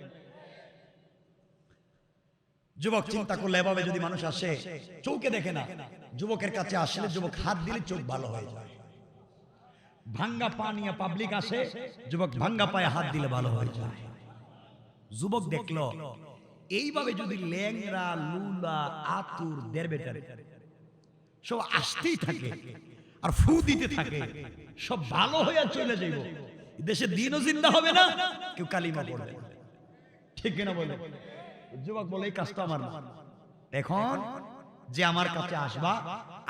যুবক চিন্তা করলে এভাবে যদি মানুষ আসে, চৌকে দেখে না, যুবকের কাছে আসলে যুবক হাত দিলে চোখ ভালো হয়ে যায়। ভাঙ্গা পা নিয়ে পাবলিক আসে, যুবক ভাঙ্গা পায়ে হাত দিলে ভালো হয়ে যায়। যুবক দেখলো এইভাবে যদি ল্যাংরা লুলা আতুর দেড়বেটার সব আসতেই থাকে আর ফু দিতে থাকে, সব ভালো হয়ে চলে যাইব, দেশে দিনও জিন্দা হবে না, কেউ কালিমা পড়বে, ঠিক কিনা বলে? যুবক বলে এই কাজটা আমার না। এখন যে আমার কাছে আসবা,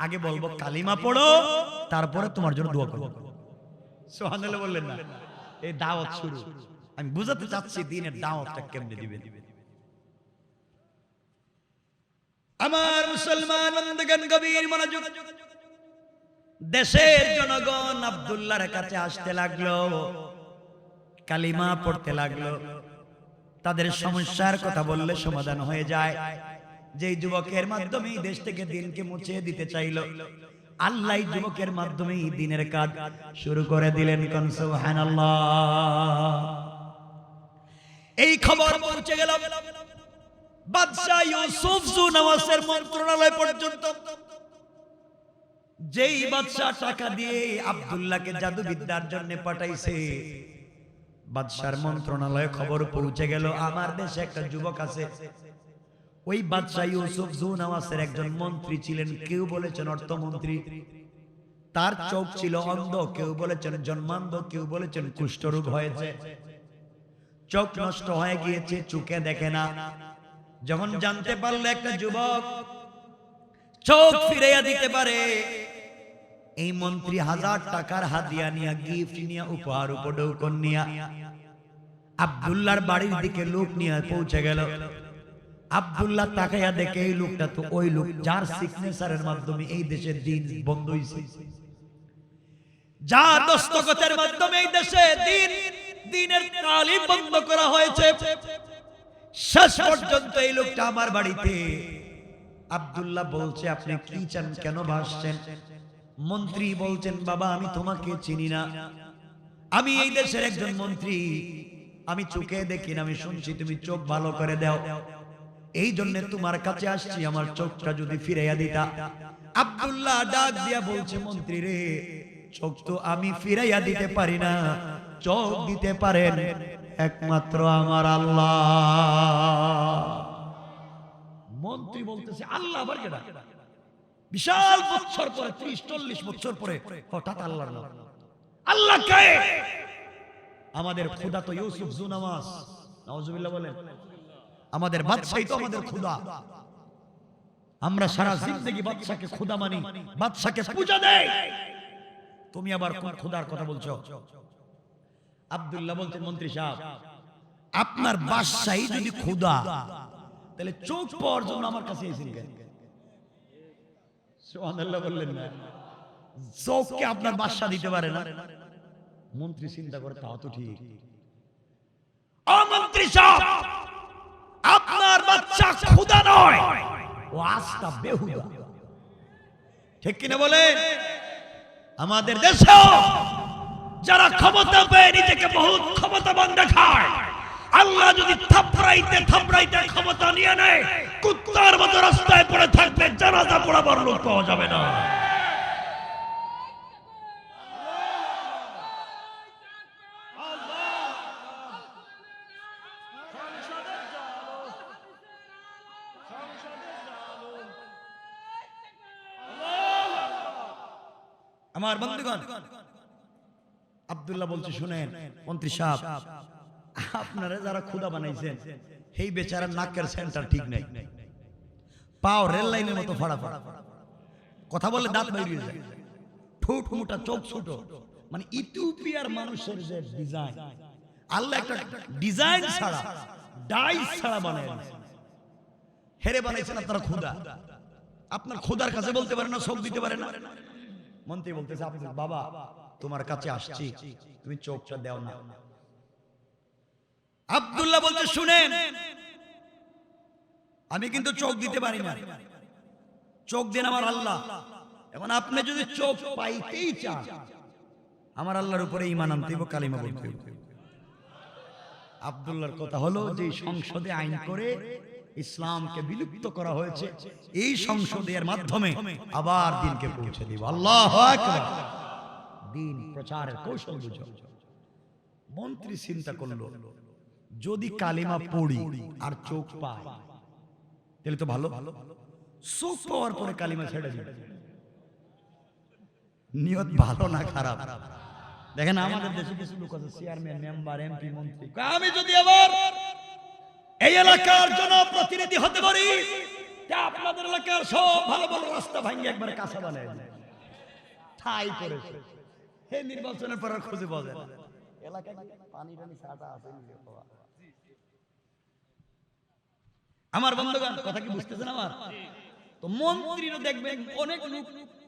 আগে বলবো কালিমা পড়ো, তারপরে তোমার জন্য দোয়া করবো। সুবহানাল্লাহ বললেন না? এই দাওয়াত শুরু। আমি বুঝাতে চাচ্ছি দিনের দাওয়াতটা কেমনে দিবেন। আমার মুসলমান বন্ধুগণ, গভীর মনোযোগ। দেশের জনগণ আব্দুল্লাহর কাছে আসতে লাগলো, কালিমা পড়তে লাগলো। তাদের সমস্যার কথা বললে সমাধান হয়ে যায়। যেই যুবকের মাধ্যমে দেশ থেকে দিনকে মুছে দিতে চাইলো, আল্লাহ যুবকের মাধ্যমে দিনের কাজ শুরু করে দিলেন। কোন সুবহানাল্লাহ। এই খবর পৌঁছে গেল বাদশা ইউসুফ জুনাওয়াসের মন্ত্রণালয় পর্যন্ত। যেই বাদশা টাকা দিয়ে আব্দুল্লাহকে জাদুবিদ্যার জন্য পাঠাইছে, বাদশার মন্ত্রণালয়ে খবর পৌঁছে গেল আমার দেশে একটা যুবক আছে। ওই বাদশা ইউসুফ জুনাওয়াসের একজন মন্ত্রী ছিলেন, কেউ বলেছেন অর্থমন্ত্রী। তার চোখ ছিল অন্ধ, কেউ বলেছেন জন্মান্ধ, কেউ বলেছেন কুষ্ঠরোগ হয়েছে, চোখ নষ্ট হয়ে গিয়েছে, চোখে দেখে না। যখন জানতে পারলে একটা যুবক চোখ ফিরাইয়া দিতে পারে, এই মন্ত্রী 1000 টাকার হাদিয়া নিয়া, গিফট নিয়া, উপহার উপঢৌকন নিয়া আব্দুল্লাহর বাড়ির দিকে লোক নিয়ে পৌঁছে গেল। আব্দুল্লাহ তাকাইয়া দেখে এই লোকটা তো ওই লোক যার সিগনেচারের মাধ্যমে এই দেশের দিন বন্ধ হইছে, যার দস্তখতের মাধ্যমে এই দেশে দিনের তালিম বন্ধ করা হয়েছে। শেষ পর্যন্ত এই লোকটা আমার বাড়িতে। আব্দুল্লাহ বলছে, আপনি কি চান, কেন ভাসছেন? মন্ত্রী বলছেন, বাবা আমি তোমাকে চিনি না, আমি এই দেশের একজন মন্ত্রী, আমি চোখে দেখি না, আমি শুনছি তুমি চোখ ভালো করে দাও, এই জন্য তোমার কাছে আসছি, আমার চোখটা যদি ফিরাইয়া দিতা। আব্দুল্লাহ ডাক দিয়া বলছে, মন্ত্রী রে, চোখ তো আমি ফিরাইয়া দিতে পারি না, চোখ দিতে পারেন একমাত্র আমার আল্লাহ। মন্ত্রী বলতেছে, আল্লাহ আবার কেডা? বিশাল বছর পরে, 30-40 বছর পরে হঠাৎ আল্লাহর নাম। আল্লাহ কে? আমাদের খোদা তো ইউসুফ জুনাওয়াস, নাউজুবিল্লাহ বলেন। আমাদের বাদশাই তো আমাদের খোদা। আমরা সারা জিন্দেগি বাদশাকে খোদা মানি, বাদশাকে পূজা দেই। তুমি আবার কোন খোদার কথা বলছো? আব্দুল্লাহ বলতেন, মন্ত্রী সাহেব, আপনার বাদশাই যদি খোদা, তাহলে চোখ পাওয়ার জন্য আমার কাছে এসেছেন কেন? সুবহানাল্লাহ বললেন না? চোখকে আপনার বাদশা দিতে পারে না? মন্ত্রী চিন্তা করে, তাও তো ঠিক। ও মন্ত্রী সাহেব, আপনার বাদশা খোদা নয়, ও আস্তা বেহুদা। ঠিক কিনা বলেন? আমাদের দেশেও যারা ক্ষমতা পেয়ে নিজেকে বহুত ক্ষমতাবান দেখায়, আল্লাহ যদি থাপড়াইতে থাপড়াইতে ক্ষমতা নিয়ে নেয়, কুত্তার মতো রাস্তায় পড়ে থাকবে, জানাজা পড়াবার লোক পাওয়া যাবে না। আমার বন্ধুগণ, আব্দুল্লাহ বলছে, শুনেন মন্ত্রী সাহেব, আপনারা যারা খোদা বানাইছেন, এই বেচারার নাকের সেন্টার ঠিক নাই, পাও রেল লাইনের মতো ফাড়া ফাড়া, কথা বলে দাঁত বেরিয়ে যায়, ঠোঁট মোটা, চোখ ছোট, মানে ইথিওপিয়ার মানুষের যে ডিজাইন, আল্লাহ একটা ডিজাইন ছাড়া, ডাইস ছাড়া বানাইছেন, হেরে বানাইছেন আপনারা খোদা। আপনার খোদার কাছে বলতে পারে না, চোখ দিতে পারে না। মন্ত্রী বলতেছে, আব্দুল বাবা, তোমার কাছে আসছি, তুমি চোখটা দাও না। আব্দুল্লাহ বলতে, শুনেন, আমি কিন্তু চোখ দিতে পারি না, চোখ দেন আমার আল্লাহ। এখন আপনি যদি চোখ পাইতেই চান, আমার আল্লাহর উপরে ঈমান আনতে হবে, কালিমা বলতে হবে। আব্দুল্লাহর কথা হলো যে সংসদে আইন করে ইসলামকে বিলুপ্ত করা হয়েছে, এই সংসদের মাধ্যমে আবার দ্বীনকে পৌঁছে দিব। আল্লাহু আকবার। দ্বীন প্রচারের কৌশল বুঝো। মন্ত্রী চিন্তা করলো, যদি কালিমা পড়ি আর চোখ পাই তাহলে তো ভালো, চোখ পাওয়ার পরে কালিমা ছেড়ে দিবে। নিয়ত ভালো না খারাপ? দেখেন আমাদের দেশে কিছু লোক আছে, চেয়ারম্যান, মেম্বার, এমপি, মন্ত্রী, আমি যদি আবার এই এলাকার জনপ্রতিনিধি হতে পারি, আপনাদের এলাকার সব ভালো ভালো রাস্তা ভাঙে একবার কাঁচা বানায় ঠাই করেছে। এই নির্বাচনের পর খুঁজে পাওয়া যায় না। এলাকায় পানি টানি ছাটা আছে। আমার বন্ধুগণ, কথা কি বুঝতেছেন আমার? তো মন্ত্রীরও দেখবেন অনেক লোক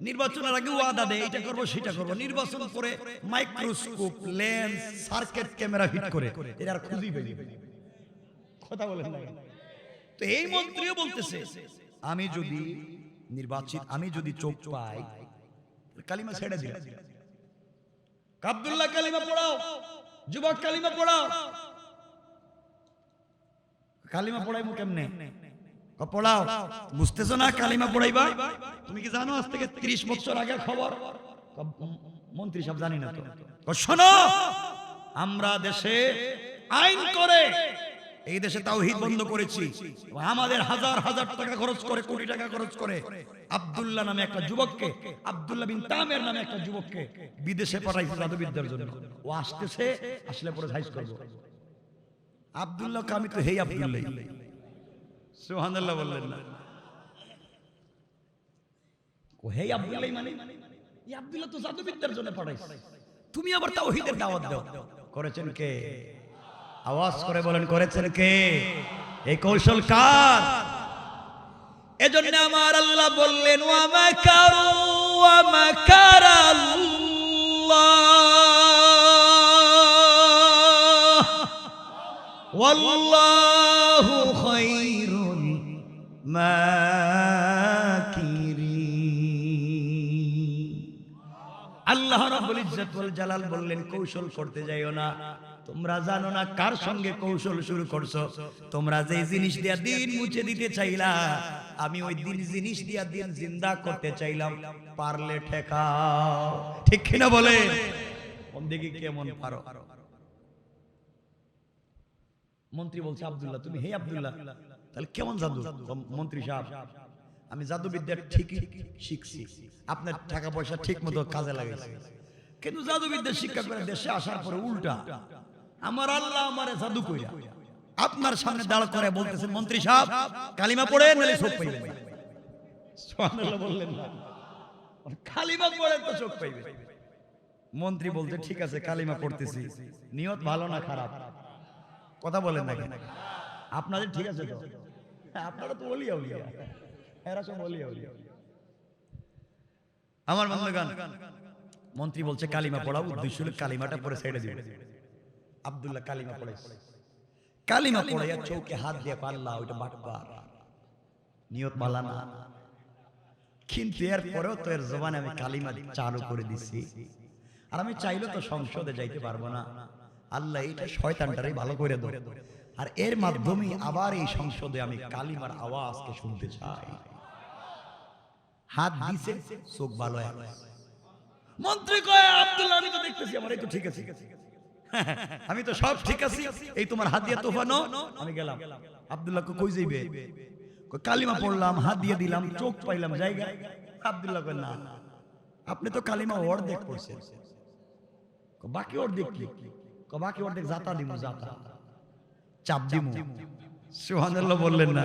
নির্বাচনের আগে ওয়াদা দেয়, এটা করবো সেটা করবো, নির্বাচন করে microscope, lens, circuit camera fit করে এটা আর খুঁজেই পেয়ে যাবে। কথা বলেন না? তো এই মন্ত্রীও বলতেছে, আমি যদি চোখ পাই, কালিমা ছেড়ে দিল। আব্দুল্লাহ, কালিমা পড়াও, যুবক কালিমা পড়াও। কালিমা পড়াইবো কেমনে? পড়াও। বুঝতেছো না কালিমা পড়াইবা? তুমি কি জানো আজ থেকে 30 বছর আগের খবর? মন্ত্রী সাহেব, জানি না তো। শোনো, আমরা দেশে আইন করে এই দেশে তাওহীদ বন্ধ করেছি। আমাদের হাজার হাজার টাকা খরচ করে, কোটি টাকা খরচ করে আব্দুল্লাহ নামে একটা যুবককে, আব্দুল্লাহ বিন তামের নামে একটা যুবককে বিদেশে পাঠাইছে জাদুবিদ্যার জন্য। ও আসতেছে, আসলে পরে হাইজ করব। আব্দুল্লাহ, আমি তো হেই আব্দুল্লাহ। সুবহানাল্লাহ বললেন না? ও হেই আব্দুল্লাহ মানে এই আব্দুল্লাহ তো জাদুবিদ্যার জন্য পাঠাইছে, তুমি আবার তাওহীদের দাওয়াত দাও। করেছেন কে? আওয়াজ করে বলেন, করেছেন কে? এই কৌশল কার? এজন্য আমার আল্লাহ বললেন, ওয়া মাকারু ওয়া মাকারাল্লাহ ওয়াল্লাহু খায়রুল মাকিরিন। আল্লাহ রাব্বুল ইজ্জত ওয়াল জালাল বললেন, কৌশল করতে যাইও না, তোমরা জানো না কার সঙ্গে কৌশল শুরু করছো। তোমরা যে জিনিস দিয়া দিন মুছে দিতে চাইলা, আমি ওই দিন জিনিস দিয়া দিন জিন্দা করতে চাইলাম, পারলে ঠেকাও। ঠিক কিনা বলে? কোন দিকে কেমন পারো? মন্ত্রী বলছে, আব্দুল্লাহ, তুমি হে আব্দুল্লাহ, তাহলে কেমন জাদু? মন্ত্রী সাহেব, আমি জাদুবিদ্যা ঠিকই শিখছি, আপনার টাকা পয়সা ঠিক মতো কাজে লাগাইছি, কিন্তু জাদুবিদ্যা শিক্ষা করে দেশে আসার পরে উল্টা আমার আল্লাহ আমারে জাদু কইরা আপনার সামনে দাঁড় করে বলতেছেন, মন্ত্রী সাহেব কালিমা পড়ে নালে চোখ পাইবেন। সুবহানাল্লাহ বললেন না, কালিমা পড়ে তো চোখ পাইবে। মন্ত্রী বলতে ঠিক আছে কালিমা পড়তেছি, নিয়ত ভালো না খারাপ? কথা বলেন না কেন? আপনাদের ঠিক আছে তো? আপনারা তো ওলিয়া উলিয়া, এরা সব ওলিয়া উলিয়া। আমার বন্ধুগণ, মন্ত্রী বলছে কালিমা পড়াও, উদ্দেশ্য হলো কালিমাটা পড়ে সাইডে দিবে। আব্দুল্লাহ কালিমা পড়ে, কালিমা পড়ে চৌকে হাত দিয়ে পাল্লা, ওইটা বাটবার, নিয়ত ভালো না। কিন্তু এর পরেও তো এর জবানে আমি কালিমা চালু করে দিচ্ছি, আর আমি চাইলে তো সংসদে যাইতে পারবো না। আল্লাহ এইটা শয়তানটারই ভালো করে দাও, আর এর মাধ্যমে আবার এই সংসদে আমি কালিমার আওয়াজকে শুনতে চাই। হাত দিছে, চোখ ভালো হয়। মন্ত্রী কয়, আব্দুল্লাহ আমি তো দেখতেছি আমার এই তো ঠিক আছে, আমি তো সব ঠিক আছি, এই তোমার হাত দিয়ে তোফা নাও। আমি গেলাম। আব্দুল্লাহ কই যাইবে? কালিমা পড়লাম, হাত দিয়ে দিলাম, চোখ পাইলাম জায়গায়। আব্দুল্লাহ কয় না, আপনি তো কালিমা অর্ধেক পড়ছেন, বাকি অর্ধেক কি? বাকি অর্ধেক জাতা দিমু, জাতা চাপ দিমু। সুবহানাল্লাহ বললেন না?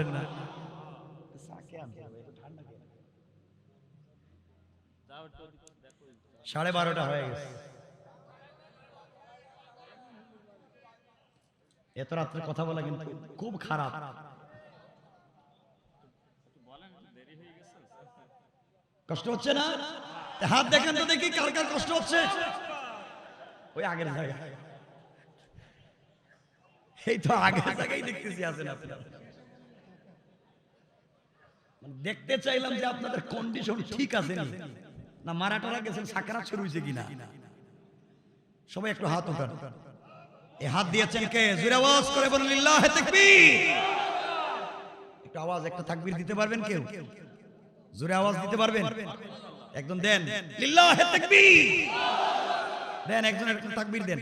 12:30 হয়ে গেছে। এত রাত্রে কথা বলা কিন্তু খুব খারাপ। কষ্ট হচ্ছে না? হাত দেখেন তো দেখি কার কার কষ্ট হচ্ছে। ওই আগের জায়গায়, এই তো আগের জায়গায় দেখতেছি আছেন আপনারা। দেখতে চাইলাম যে আপনাদের কন্ডিশন ঠিক আছে না, মারাটারা গেছেন, সাকারাত শুরু হয়েছে কিনা। সবাই একটু হাত উঠান। এই হাত দিয়েছেন কে? জোরে আওয়াজ করে বলেন লিল্লাহি তাকবীর। একটু আওয়াজ, একটা তাকবীর দিতে পারবেন কেউ? জোরে আওয়াজ দিতে পারবেন? একদম দেন লিল্লাহি তাকবীর, দেন একজন একটু তাকবীর দেন।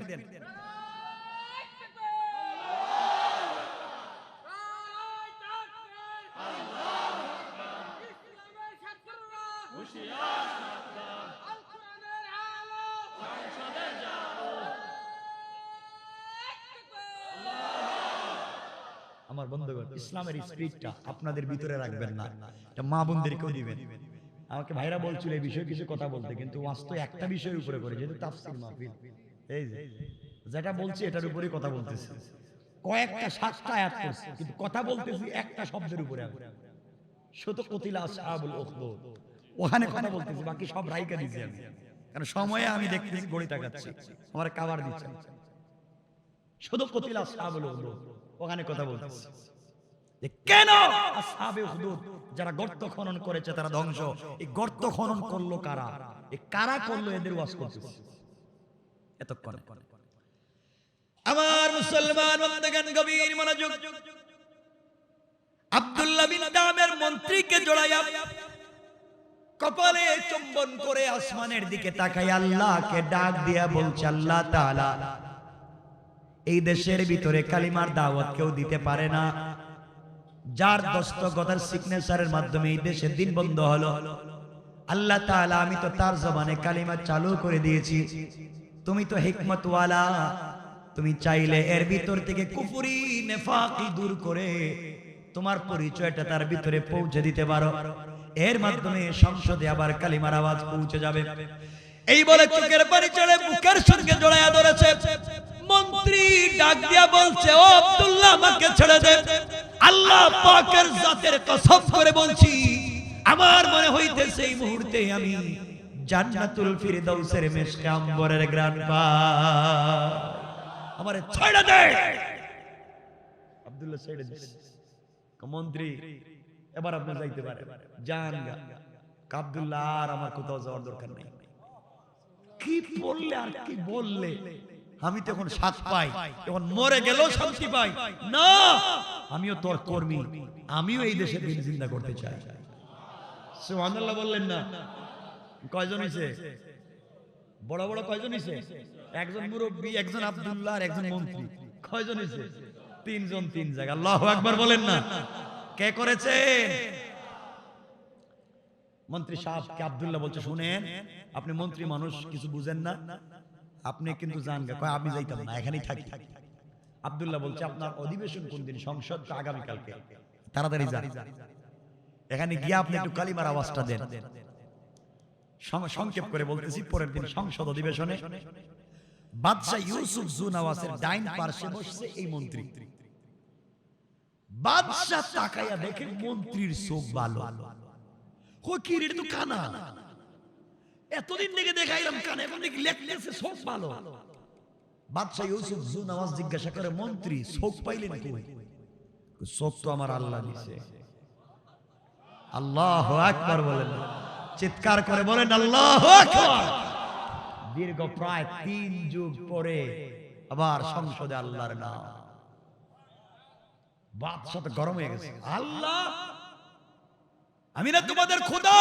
আমার বন্ধুগণ, ইসলামের স্পিরিটটা আপনাদের ভিতরে রাখবেন না, এটা মা বোনদেরকেও দিবেন। আমাকে ভাইরা বলছিল এই বিষয়ে কিছু কথা বলতে, কিন্তু বাস্তবে একটা বিষয়ের উপরে করে, যেহেতু তাফসীর মাহফিল, এই যে যেটা বলছি এটার উপরেই কথা বলতেছি। কয়েকটা 7টা আয়াত করছি, কিন্তু কথা বলতেছি একটা শব্দের উপরে। শত কতিলা আসহাবুল উখদুদ, ওখানে কথা বলতেছি, বাকি সব রাইকা দিছি আমি, কারণ সময়ে আমি দেখতেছি ঘড়ি তাকাচ্ছি, আমার কভার দিচ্ছে। শত কতিলা আসহাবুল উখদুদ, ওখানে কথা বলতেছি যে কেন আসহাবে উখদুদ যারা গর্ত খনন করেছে তারা ধ্বংস। এই গর্ত খনন করলো কারা? এই কারা করলো? এদের ওয়াজ করতেছে এতক্ষণ। আমার মুসলমান বন্ধুগণ, গভীর মনোযোগ। আব্দুল্লাহ বিন দামের মন্ত্রীকে জড়াইয়া কপালে চুম্বন করে আসমানের দিকে তাকাই আল্লাহকে ডাক দিয়া বলছে, আল্লাহ তাআলা এই দেশের ভিতরে কালিমার দাওয়াত কেউ দিতে পারে না, যার দস্তখতের সিগনেচারের মাধ্যমে এই দেশে দিন বন্ধ হলো। আল্লাহ তাআলা আমি তো তার জবানে কালিমা চালু করে দিয়েছি, তুমি তো হিকমত ওয়ালা, তুমি চাইলে এর ভিতর থেকে কুফরি নেফাকি দূর করে তোমার পরিচয়টা তার ভিতরে পৌঁছে দিতে পারো, এর মাধ্যমে সংসদে আবার কালিমার আওয়াজ পৌঁছে যাবে। এই বলে চোখের পানি ছেড়ে বুকের সঙ্গে জড়ায়া ধরেছে। মন্ত্রী ডাক দিয়া বলছে, ও আব্দুল্লাহ আমাকে ছেড়ে দে, আল্লাহ পাকের জাতের কসম করে বলছি আমার মনে হইতেছে এই মুহূর্তে আমি জান্নাতুল ফিরদাউসের মিশকে আম্বরের ঘ্রাণ পাই, আমারে ছেড়ে দে। আব্দুল্লাহ ছেড়ে দিছে। মন্ত্রী এবার আপনি যাইতে পারেন, যান। আব্দুল্লাহ আর আমার কোথাও যাওয়ার দরকার নেই। কি বললে আর কি বললে, আমি তো এখন শান্তি পাই, এখন মরে গেলেও শান্তি পাই না। আমিও তোর কর্মী, আমিও এই দেশে দিন জিন্দা করতে চাই। সুবহানাল্লাহ বললেন না? কয়জন হইছে? বড় বড় কয়জন হইছে? একজন মুরব্বী, একজন আব্দুল্লাহ আর একজন মন্ত্রী। কয়জন হইছে? 3 জন 3 জায়গা। আল্লাহু আকবার বলেন না? কে করেছে? মন্ত্রী সাহেবকে আব্দুল্লাহ বলছে, শুনেন আপনি মন্ত্রী মানুষ, কিছু বুঝেন না, আপনি কিন্তু যান গা। কয় আমি যাইতাম না, এখানেই থাকি। আব্দুল্লাহ বলছে আপনার অধিবেশন কোন দিন? সংসদ তো আগামীকালকে। তাড়াতাড়ি যান, এখানে গিয়ে আপনি একটু কালিমার আওয়াজটা দেন। সংক্ষেপ করে বলতেছি, পরের দিন সংসদ অধিবেশনে বাদশাহ ইউসুফ জু নওয়াজের ডাইন পার্শ্বে বসছে এই মন্ত্রী। বাদশাহ তাকায়া দেখে মন্ত্রীর চোখ ভালো, কি রে তো কানা, এতদিন থেকে দেখাইলাম কানা, এখন দেখি লেখতেছে চোখ ভালো। বাদশাহ ইউসুফ জু নওয়াজ জিজ্ঞাসা করে, মন্ত্রী চোখ পাইলেন কই? চোখ তো আমার আল্লাহ দিয়েছে। আল্লাহু আকবার বলেন, চিৎকার করে বলেন আল্লাহু আকবার। দীর্ঘ প্রায় 3 যুগ পরে আবার সংসদে আল্লাহর নাম। বাদশা তো গরম হয়ে গেছে, আল্লাহ আমি না তোমাদের খোদা?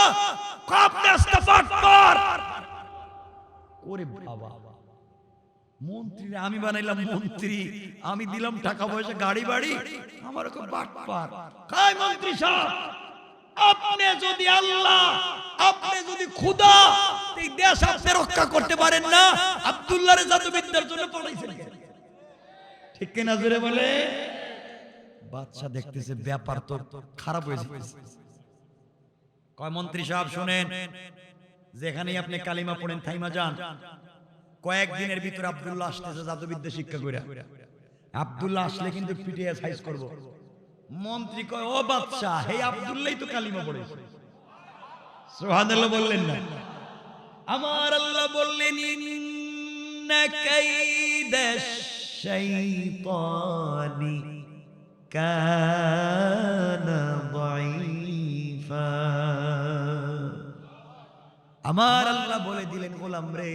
আপনি ইস্তেগফার কর করে বাবা, মন্ত্রী আমি বানাইলাম মন্ত্রী, আমি দিলাম টাকা পয়সা গাড়ি বাড়ি, আমার খুব বাটপার। কাই মন্ত্রী সাহেব, আপনি যদি আল্লাহ, আপনি যদি খোদা, এই দেশ আপনি রক্ষা করতে পারেন না, আব্দুল্লাহর জাদুবিদ্যার জন্য পাঠাইছেন কেন? ঠিক কি না জোরে বলে? বাদশা দেখতেছে ব্যাপার তো খারাপ হয়েছে। কয় মন্ত্রী সাহেব শুনেন, যেখানেই আপনি কালিমা পড়েন থাইমা যান। কয়েকদিনের ভিতরে আব্দুল্লাহ আসতেছে জাদুবিদ্যা শিক্ষা কইরা। আব্দুল্লাহ আসলে কিন্তু পিটিয়ে সাইজ করব। মন্ত্রী কয়, ও বাদশা, হে আব্দুল্লাহই তো কালিমা পড়েছে। সুবহানাল্লাহ বললেন না? আমার আল্লাহ বললেন, ইন্না কাইদাশ শাইতানি কানা দাঈফা। আমার আল্লাহ বলে দিলেন, গোলাম রে,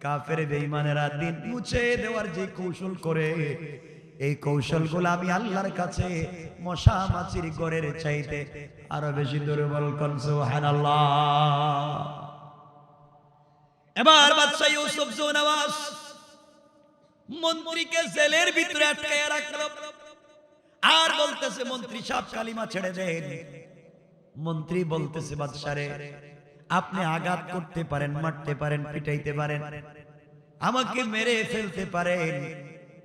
কাফের বেঈমানেরা দিন মুছে দেওয়ার যে কৌশল করে, এই কৌশলগুলো আমি আল্লাহর কাছে মশা মাছির গড়ের চাইতে আরো বেশি দুর্বল। কোন সুবহানাল্লাহ। এবার বাদশা ইউসুফ জু নওয়াজ মন্ত্রীকে জেলের ভিতরে আটকায়া রাখলো, আর বলতেছে, মন্ত্রী সাহেব কালিমা ছেড়ে দেন। মন্ত্রী বলতেছে, বাদশা রে, আপনি আঘাত করতে পারেন, মারতে পারেন, পিটাইতে পারেন, আমাকে মেরে ফেলতে পারেন,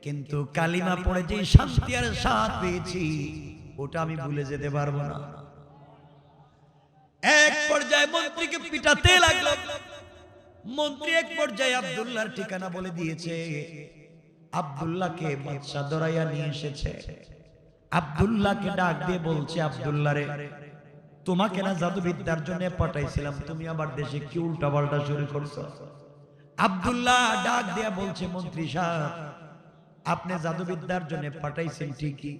কিন্তু কালিমা পড়ে যে শান্তি আর স্বাদ পেয়েছি ওটা আমি ভুলে যেতে পারবো না। এক পর্যায়ে মন্ত্রীকে পিটাতে লাগলো। মন্ত্রী এক পর্যায়ে আব্দুল্লাহর ঠিকানা বলে দিয়েছে। আব্দুল্লাহকে বাদশা ধরাইয়া নিয়ে এসেছে। আব্দুল্লাহকে ডাক দিয়ে বলছে, আব্দুল্লাহ রে, তোমাকে না জাদুবিদ্যার জন্য পাঠাইছিলাম, তুমি আবার দেশে কি উল্টা পাল্টা শুরু করছো? আব্দুল্লাহ ডাক দিয়া বলছে, মন্ত্রী সাহেব, আপনি জাদুবিদ্যার জন্য পাঠাইছেন ঠিকই,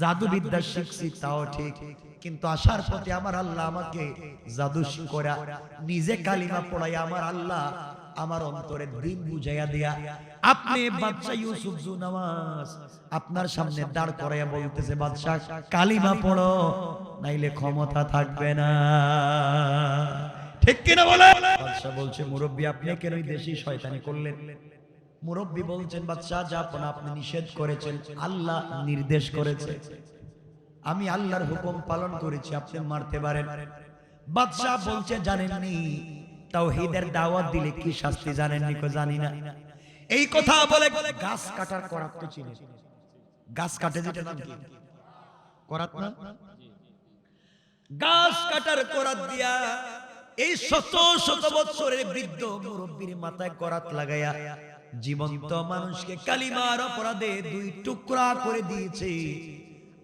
জাদুবিদ্যা শিখছি তাও ঠিক, কিন্তু আসার পথে আমার আল্লাহ আমাকে জাদু করা নিজে কালিমা পড়াই আমার আল্লাহ আমার অন্তরে দিন বুঝাইয়া দিয়া আপনি বাদশা ইউসুফ জু নওয়াজ আপনার সামনে দাঁড় করাইয়া বলতেছে, বাদশা কালিমা পড়ো নাইলে ক্ষমতা থাকবে না। ঠিক কিনা বলে? বাদশা বলছে, মুরব্বী আপনি কেন এই দেশি শয়তানি করলেন? মুরব্বী বলছেন, বাদশা যাপন আপনি নিষেধ করেছেন, আল্লাহ নির্দেশ করেছে, আমি আল্লাহর হুকুম পালন করেছি, আপনি মারতে পারেন। বাদশা বলছে, জানেননি তাওহীদের দাওয়াত দিলে কি শাস্তি জানেননি? কো জানি না। এই কথা বলে গাছ কাটার করাত তো চিনি, গাছ কাটে যেটা নাম কি করাত না? গাছ কাটার করাত দিয়া এই শত শত বছরের বৃদ্ধ মুরব্বীর মাথায় করাত লাগাইয়া জীবন্ত মানুষকে কালিমার অপরাধে 2 টুকরা করে দিয়েছে।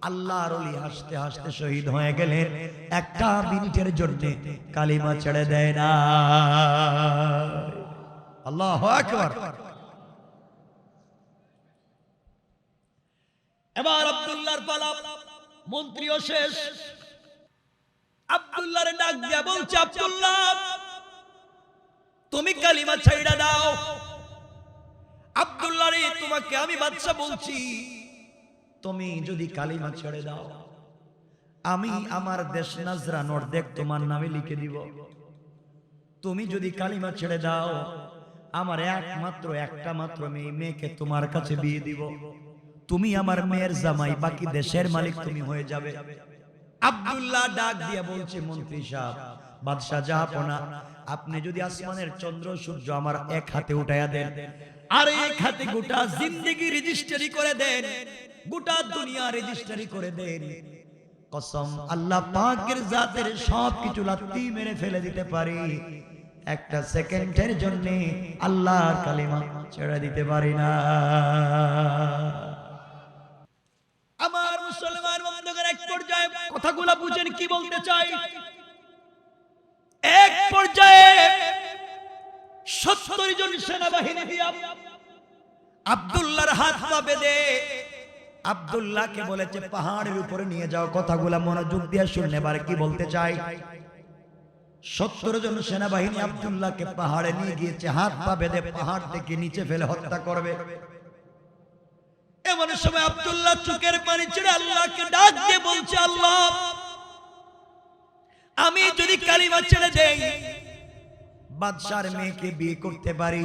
আল্লাহর ওলি হাসতে হাসতে শহীদ হয়ে গেলেন, একটা মিনিটের জন্য কালিমা ছেড়ে দেয় না। আল্লাহু আকবার। এবার আব্দুল্লাহর পালা, মন্ত্রীও শেষ। আব্দুল্লাহর ডাক দিয়া বলছে, আব্দুল্লাহ তুমি কালিমা ছাইড়া দাও। আব্দুল্লাহ রে, তোমাকে আমি বাদশা বলছি, তুমি যদি কালিমা ছেড়ে দাও আমি আমার দেশ নাজরান অর্ধেক তোমার নামে লিখে দিব। তুমি যদি কালিমা ছেড়ে দাও আমার একমাত্র একটা মাত্র মেয়েকে তোমার কাছে বিয়ে দিব, তুমি আমার মেয়ের জামাই, বাকি দেশের মালিক তুমি হয়ে যাবে। আব্দুল্লাহ ডাক দিয়া বলছে, মন্ত্রী সাহেব, বাদশা জাহাপনা, আপনি যদি আসমানের চন্দ্র সূর্য আমার এক হাতে উঠাইয়া দেন আর এক হাতে গোটা জিন্দেগি রেজিস্ট্রি করে দেন, গোটা দুনিয়া রেজিস্ট্রি করে দেন। কসম আল্লাহ পাকের জাতের সবকিছু লাত্তি মেরে ফেলে দিতে পারি, একটা সেকেন্ডের জন্য আল্লাহর কালিমা ছেড়ে দিতে পারি না। আমার মুসলমান বন্ধুগণ, এক পর্যায়ে কথাগুলো বুঝেন কি বলতে চাই। এক পর্যায়ে 70 জন সেনাবাহিনী দিয়া আব্দুল্লাহর হাত পা বেঁধে আব্দুল্লাহকে বলেছে পাহাড়ের উপরে নিয়ে যাও। কথাগুলো মনোযোগ দিয়ে শুনুন এবার কি বলতে চাই। 70 জন সেনাবাহিনী আব্দুল্লাহকে পাহাড়ে নিয়ে গিয়েছে, হাত পা বেঁধে পাহাড় থেকে নিচে ফেলে হত্যা করবে। এমন সময় আব্দুল্লাহ চোখের পানি ছেড়ে আল্লাহকে ডাক দিয়ে বলছে, আল্লাহ আমি যদি কালিমা ছেড়ে দেই, বাদশার মেয়েকে বিয়ে করতে পারি,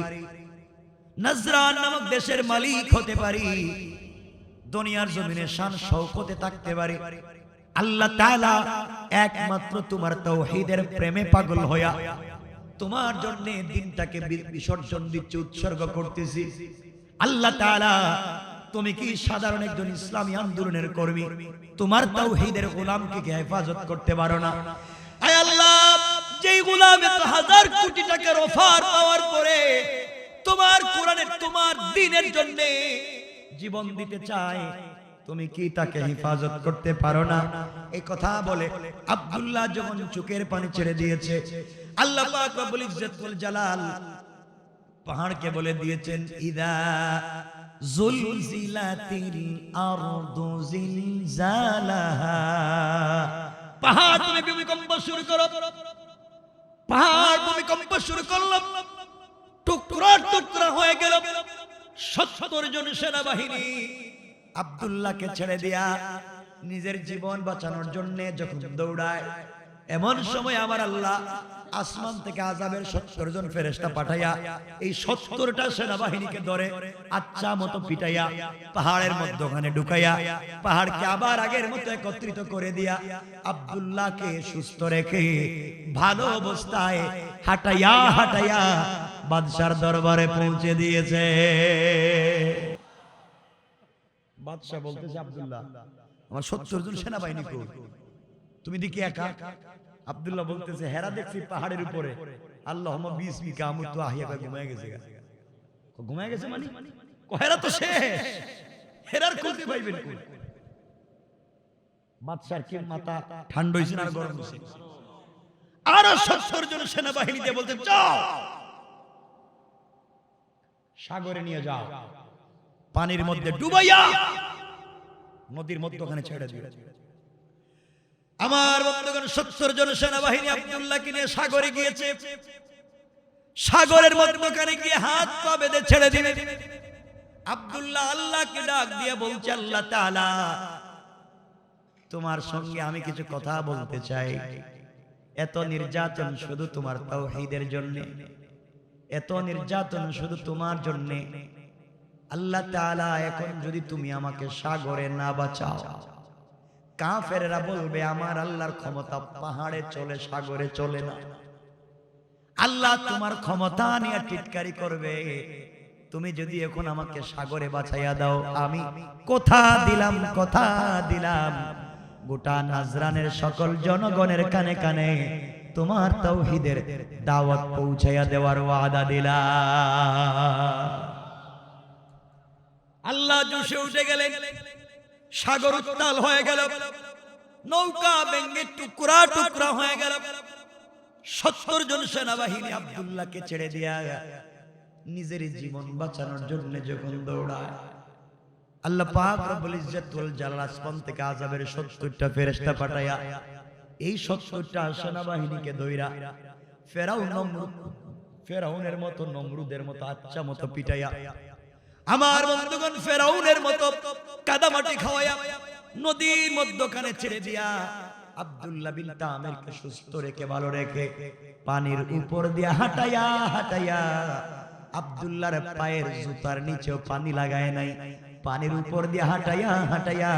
নজরান নামক দেশের মালিক হতে পারি, দুনিয়ার জমিনে শান শৌকতে থাকতে পারি, আল্লাহ তাআলা একমাত্র তোমার তাওহীদের প্রেমে পাগল হইয়া তোমার জন্য দিনটাকে বিসর্জন দিচ্ছি, উৎসর্গ করতেছি। আল্লাহ তাআলা তুমি কি সাধারণ একজন ইসলামী আন্দোলনের কর্মী? তোমার তাওহীদের গোলামকে কি হেফাজত করতে পারো না? আয় আল্লাহ, যেই গোলাম এত হাজার কোটি টাকার অফার পাওয়ার পরে তোমার কোরআনের, তোমার দ্বীনের জন্য জীবন দিতে চায়, তুমি কি তাকে হেফাজত করতে পারো না? এই কথা বলে আব্দুল্লাহ যখন চোখের পানি ছেড়ে দিয়েছে, আল্লাহ পাক রব্বুল ইজ্জত ওয়াল জালাল পাহাড়কে বলে দিয়েছেন, ইদা জুলজিলাতিল আরদু জিলজালাহা, পাহাড় তুমি ভূমিকম্প শুরু করো। পাহাড় ভূমিকম্প শুরু করলো, টুকরা টুকরা হয়ে গেল। 70 জন সেনাবাহিনী আব্দুল্লাহকে ছেড়ে দিয়া নিজের জীবন বাঁচানোর জন্য যখন দৌড়ায়, এমন সময় আমার আল্লাহ আসমান থেকে আযাবের 70 জন ফেরেশতা পাঠাইয়া এই 70টা সেনাবাহিনীকে ধরে আচ্ছা মতো পিটাইয়া পাহাড়ের মধ্যখানে ঢুকাইয়া পাহাড়কে আবার আগের মতো একত্রিত করে দিয়া আব্দুল্লাহকে সুস্থ রেখে ভালো অবস্থায় হাঁটাইয়া হাঁটাইয়া বাদশার দরবারে পৌঁছে দিয়েছে। বাদশা বলতেছে, আব্দুল্লাহ আমার 70 জন সেনাবাহিনী কই? তুমি দেখি একা? আব্দুল্লাহ বলতেছে, হেরা দেখছি পাহাড়ের উপরে, আল্লাহুম্মা বিসমিকা আমুতু আহিয়া, ঘুমায় গেছে। ঘুমায় গেছে মানে হেরা তো শেষ, হেরার খুঁজে পাইবেন কই? বাদশার কি মাথা ঠান্ডা হইছে না গরম হইছে? আর 70 জন সেনাবাহিনী দিয়ে বলতে, যাও সাগরে নিয়ে যাও, পানির মধ্যে ডুবাইয়া নদীর মধ্যখানে ছেড়ে দিও। আমার বন্ধুগণ, 70 জন সেনাবাহিনী আব্দুল্লাহকে নিয়ে সাগরে গিয়েছে। সাগরের মধ্যখানে গিয়ে হাত পা বেঁধে ছেড়ে দিবে। আব্দুল্লাহ আল্লাহকে ডাক দিয়ে বলছে, আল্লাহ তাআলা তোমার সঙ্গে আমি কিছু কথা বলতে চাই। এত নির্যাতন শুধু তোমার তাওহীদের জন্য, এত নির্যাতন শুধু তোমার জন্য। আল্লাহ তাআলা এখন যদি তুমি আমাকে সাগরে না বাঁচাও, কাফেররা বলবে আমার আল্লাহর ক্ষমতা পাহাড়ে চলে, সাগরে চলে না। আল্লাহ তোমার ক্ষমতা নিয়ে টিটকারি করবে। তুমি যদি এখন আমাকে সাগরে বাঁচাইয়া দাও, আমি কথা দিলাম, কথা দিলাম, গোটা নাজরানের সকল জনগণের কানে কানে তোমার তাওহীদের দাওয়াত পৌঁছাইয়া দেওয়ার ওয়াদা দিলাম। আল্লাহ জোশে উঠে গেলেন, সাগর উত্তাল হয়ে গেল, নৌকা ভেঙে টুকরা টুকরা হয়ে গেল। 70 জন সেনাবাহিনী আব্দুল্লাহকে ছেড়ে দিয়া নিজের জীবন বাঁচানোর জন্য যখন দৌড়ায়, আল্লাহ পাক রব্বুল ইজ্জত ওয়াল জালাল আসমান থেকে আযাবের 70টা ফেরেশতা পাঠায়া এই 70টা সেনাবাহিনীকে দইরা ফেরাউনের মতো, নমরুদের মতো আচ্ছা মতো পিটাইয়া, আমার বন্ধুগণ ফেরাউনের মতো কাদামাটি খাওয়ায়া নদীর মধ্যখানে ছেড়ে দিয়া আব্দুল্লাহ বিন তামিরকে সুস্থ রেখে ভালো রেখে পানির উপর দিয়া হাঁটাইয়া হাঁটাইয়া, আব্দুল্লাহর পায়ের জুতার নিচেও পানি লাগায় নাই, পানির উপর দিয়ে হাঁটাইয়া হাঁটাইয়া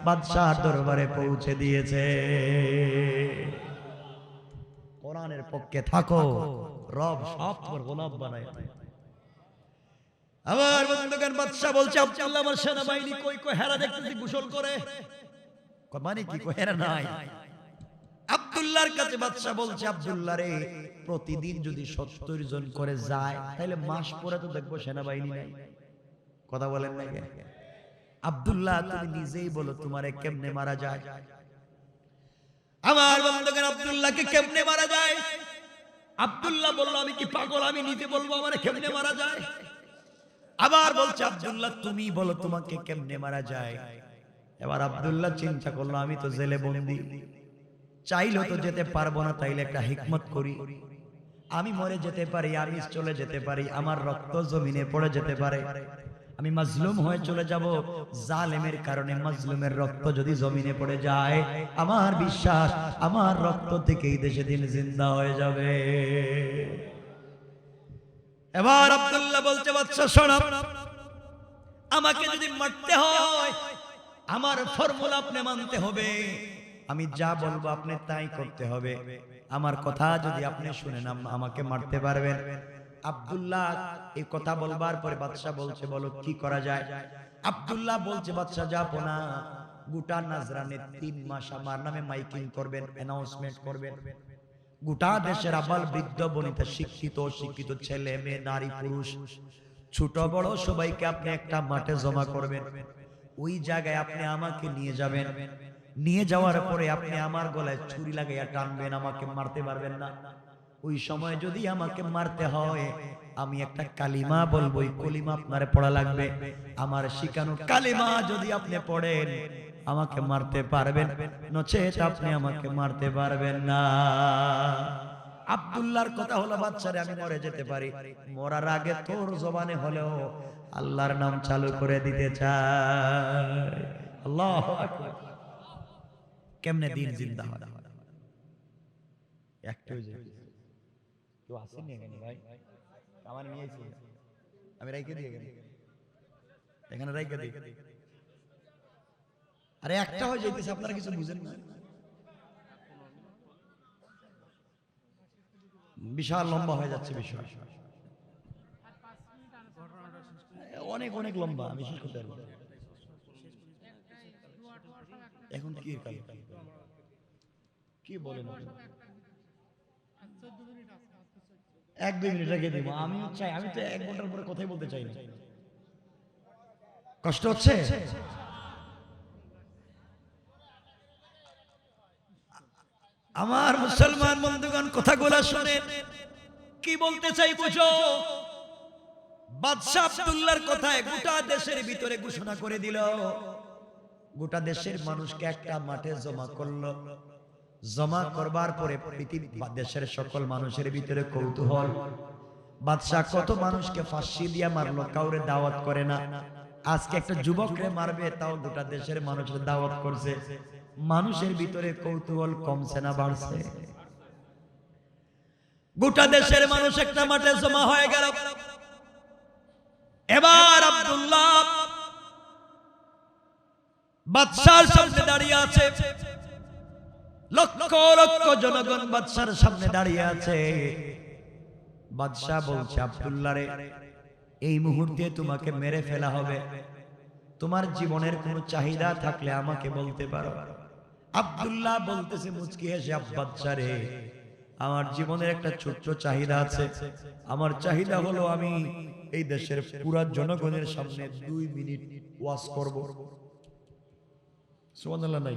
বাদশার দরবারে পৌঁছে দিয়েছে। কোরআনের পক্ষে থাকো, রব সব তোমার গোলাম বানায়। আমার বন্ধুগণ, বাদশা বলছে আব্দুল্লাহ আমার সেনাবাহিনী কই কই, হেরা দেখতেছি গোসল করে। মানে কি কই, হেরা নাই। আব্দুল্লাহর কাছে বাদশা বলছে, আব্দুল্লাহ রে, প্রতিদিন যদি 70 জন করে যায় তাহলে মাস পরে তো দেখবো সেনাবাহিনী নাই। কথা বলেন না কেন? আব্দুল্লাহ তুমি নিজেই বলো তোমারে কেমনে মারা যায়? আমার বন্ধুগণ, আব্দুল্লাহকে কেমনে মারা যায়? আব্দুল্লাহ বলল, আমি কি পাগল, আমি নিজে বলবো আমারে কেমনে মারা যায়? আবার বলছে, আব্দুল্লাহ তুমি বলো তোমাকে কেমনে মারা যায়? এবার আব্দুল্লাহ চিন্তা করলো, আমি তো জেলে বন্দী, চাইলে তো যেতে পারবো না, তাইলে একটা হিকমত করি, আমি মরে যেতে পারি, আমি চলে যেতে পারি, আমার রক্ত জমিনে পড়ে যেতে পারে, আমি মাজলুম হয়ে চলে যাব। জালেমের কারণে মাজলুমের রক্ত যদি জমিনে পড়ে যায়, আমার বিশ্বাস আমার রক্ত থেকে এই দেশে দিন জিন্দা হয়ে যাবে। এবার আব্দুল্লাহ বলছে, বাদশা শোনো, আমাকে যদি মারতে হয় আমার ফর্মুলা আপনি মানতে হবে, আমি যা বলবো আপনি তাই করতে হবে, আমার কথা যদি আপনি শুনেন আমাকে মারতে পারবেন। আব্দুল্লাহ এই কথা বলবার পরে বাদশা বলছে, বলো কি করা যায়? আব্দুল্লাহ বলছে, বাদশা যাবো না, গোটা নাজরানে 3 মাস আমার নামে মাইকিং করবেন, অ্যানাউন্সমেন্ট করবেন, গোটা দেশের আবাল বৃদ্ধ বনিতা, শিক্ষিত অশিক্ষিত, ছেলে মেয়ে, নারী পুরুষ, ছোট বড় সবাইকে আপনি একটা মাঠে জমা করবেন, ওই জায়গায় আপনি আমাকে নিয়ে যাবেন, নিয়ে যাওয়ার পরে আপনি আমার গলায় ছুরি লাগাইয়া টানবেন, আমাকে মারতে পারবেন না। ওই সময় যদি আমাকে মারতে হয় আমি একটা কালিমা বলবো, ওই কলিমা আপনার পড়া লাগবে, আমার শিখানো কালিমা যদি আপনি পড়েন আমাকে মারতে পারবেন, নচেত আপনি আমাকে মারতে পারবেন না। আব্দুল্লাহর কথা হলো, বাচ্চারে আমি মরে যেতে পারি, মরার আগে তোর জবানে হলেও আল্লাহর নাম চালু করে দিতে চাই। আল্লাহু আকবার। কেমনে দিন জিন্দা হয়? একটু কেউ আসেনি এখানে ভাই? আমার নিয়েছি, আমি রাইকে দিয়ে গেলাম এখানে, রাইকে দিই। আরে একটা হয়ে যাইতেছে, আপনারা কিছু বুঝেন না? বিশাল লম্বা হয়ে যাচ্ছে বিষয়, অনেক অনেক লম্বা, আমি শেষ করতে পারবো এখন। কি বলেন? 1-2 মিনিট রেখে দিব। আমি চাই, আমি তো 1 ঘন্টার পরে কথাই বলতে চাই না। কষ্ট হচ্ছে? আমার মুসলমান বন্ধুগণ, কথাগুলো শুনেন, কি বলতে চাই বুঝো। বাদশা আব্দুল্লাহর কথায় গোটা দেশের ভিতরে ঘোষণা করে দিল, গোটা দেশের মানুষকে একটা মাঠে জমা করলো। জমা করবার পরে পৃথিবী দেশের সকল মানুষের ভিতরে কৌতূহল, বাদশা কত মানুষকে ফাঁসি দিয়া মারলো, কাউরে দাওয়াত করে না। আজকে একটা যুবকরে মারবে, তাও গোটা দেশের মানুষের দাওয়াত করছে। মানুষের ভিতরে কৌতূহল কমছে না বাড়ছে? গোটা দেশের মানুষ একটা মাঠে জমা হয়ে গেল। এবার আব্দুল্লাহ বাদশার সামনে দাঁড়িয়ে আছে, লক্ষ লক্ষ জনগণ বাদশার সামনে দাঁড়িয়ে আছে। বাদশা বলছে, আব্দুল্লাহ রে, এই মুহূর্তে তোমাকে মেরে ফেলা হবে, তোমার জীবনের কোনো চাহিদা থাকলে আমাকে বলতে পারো। আব্দুল্লাহ বলতেছে মুচকি হেসে, বাদশা রে, আমার জীবনের একটা ছোট্ট চাহিদা আছে, আমার চাহিদা হলো আমি এই দেশের পুরা জনগণের সামনে 2 মিনিট ওয়াজ করব। সুবহানাল্লাহ নাই?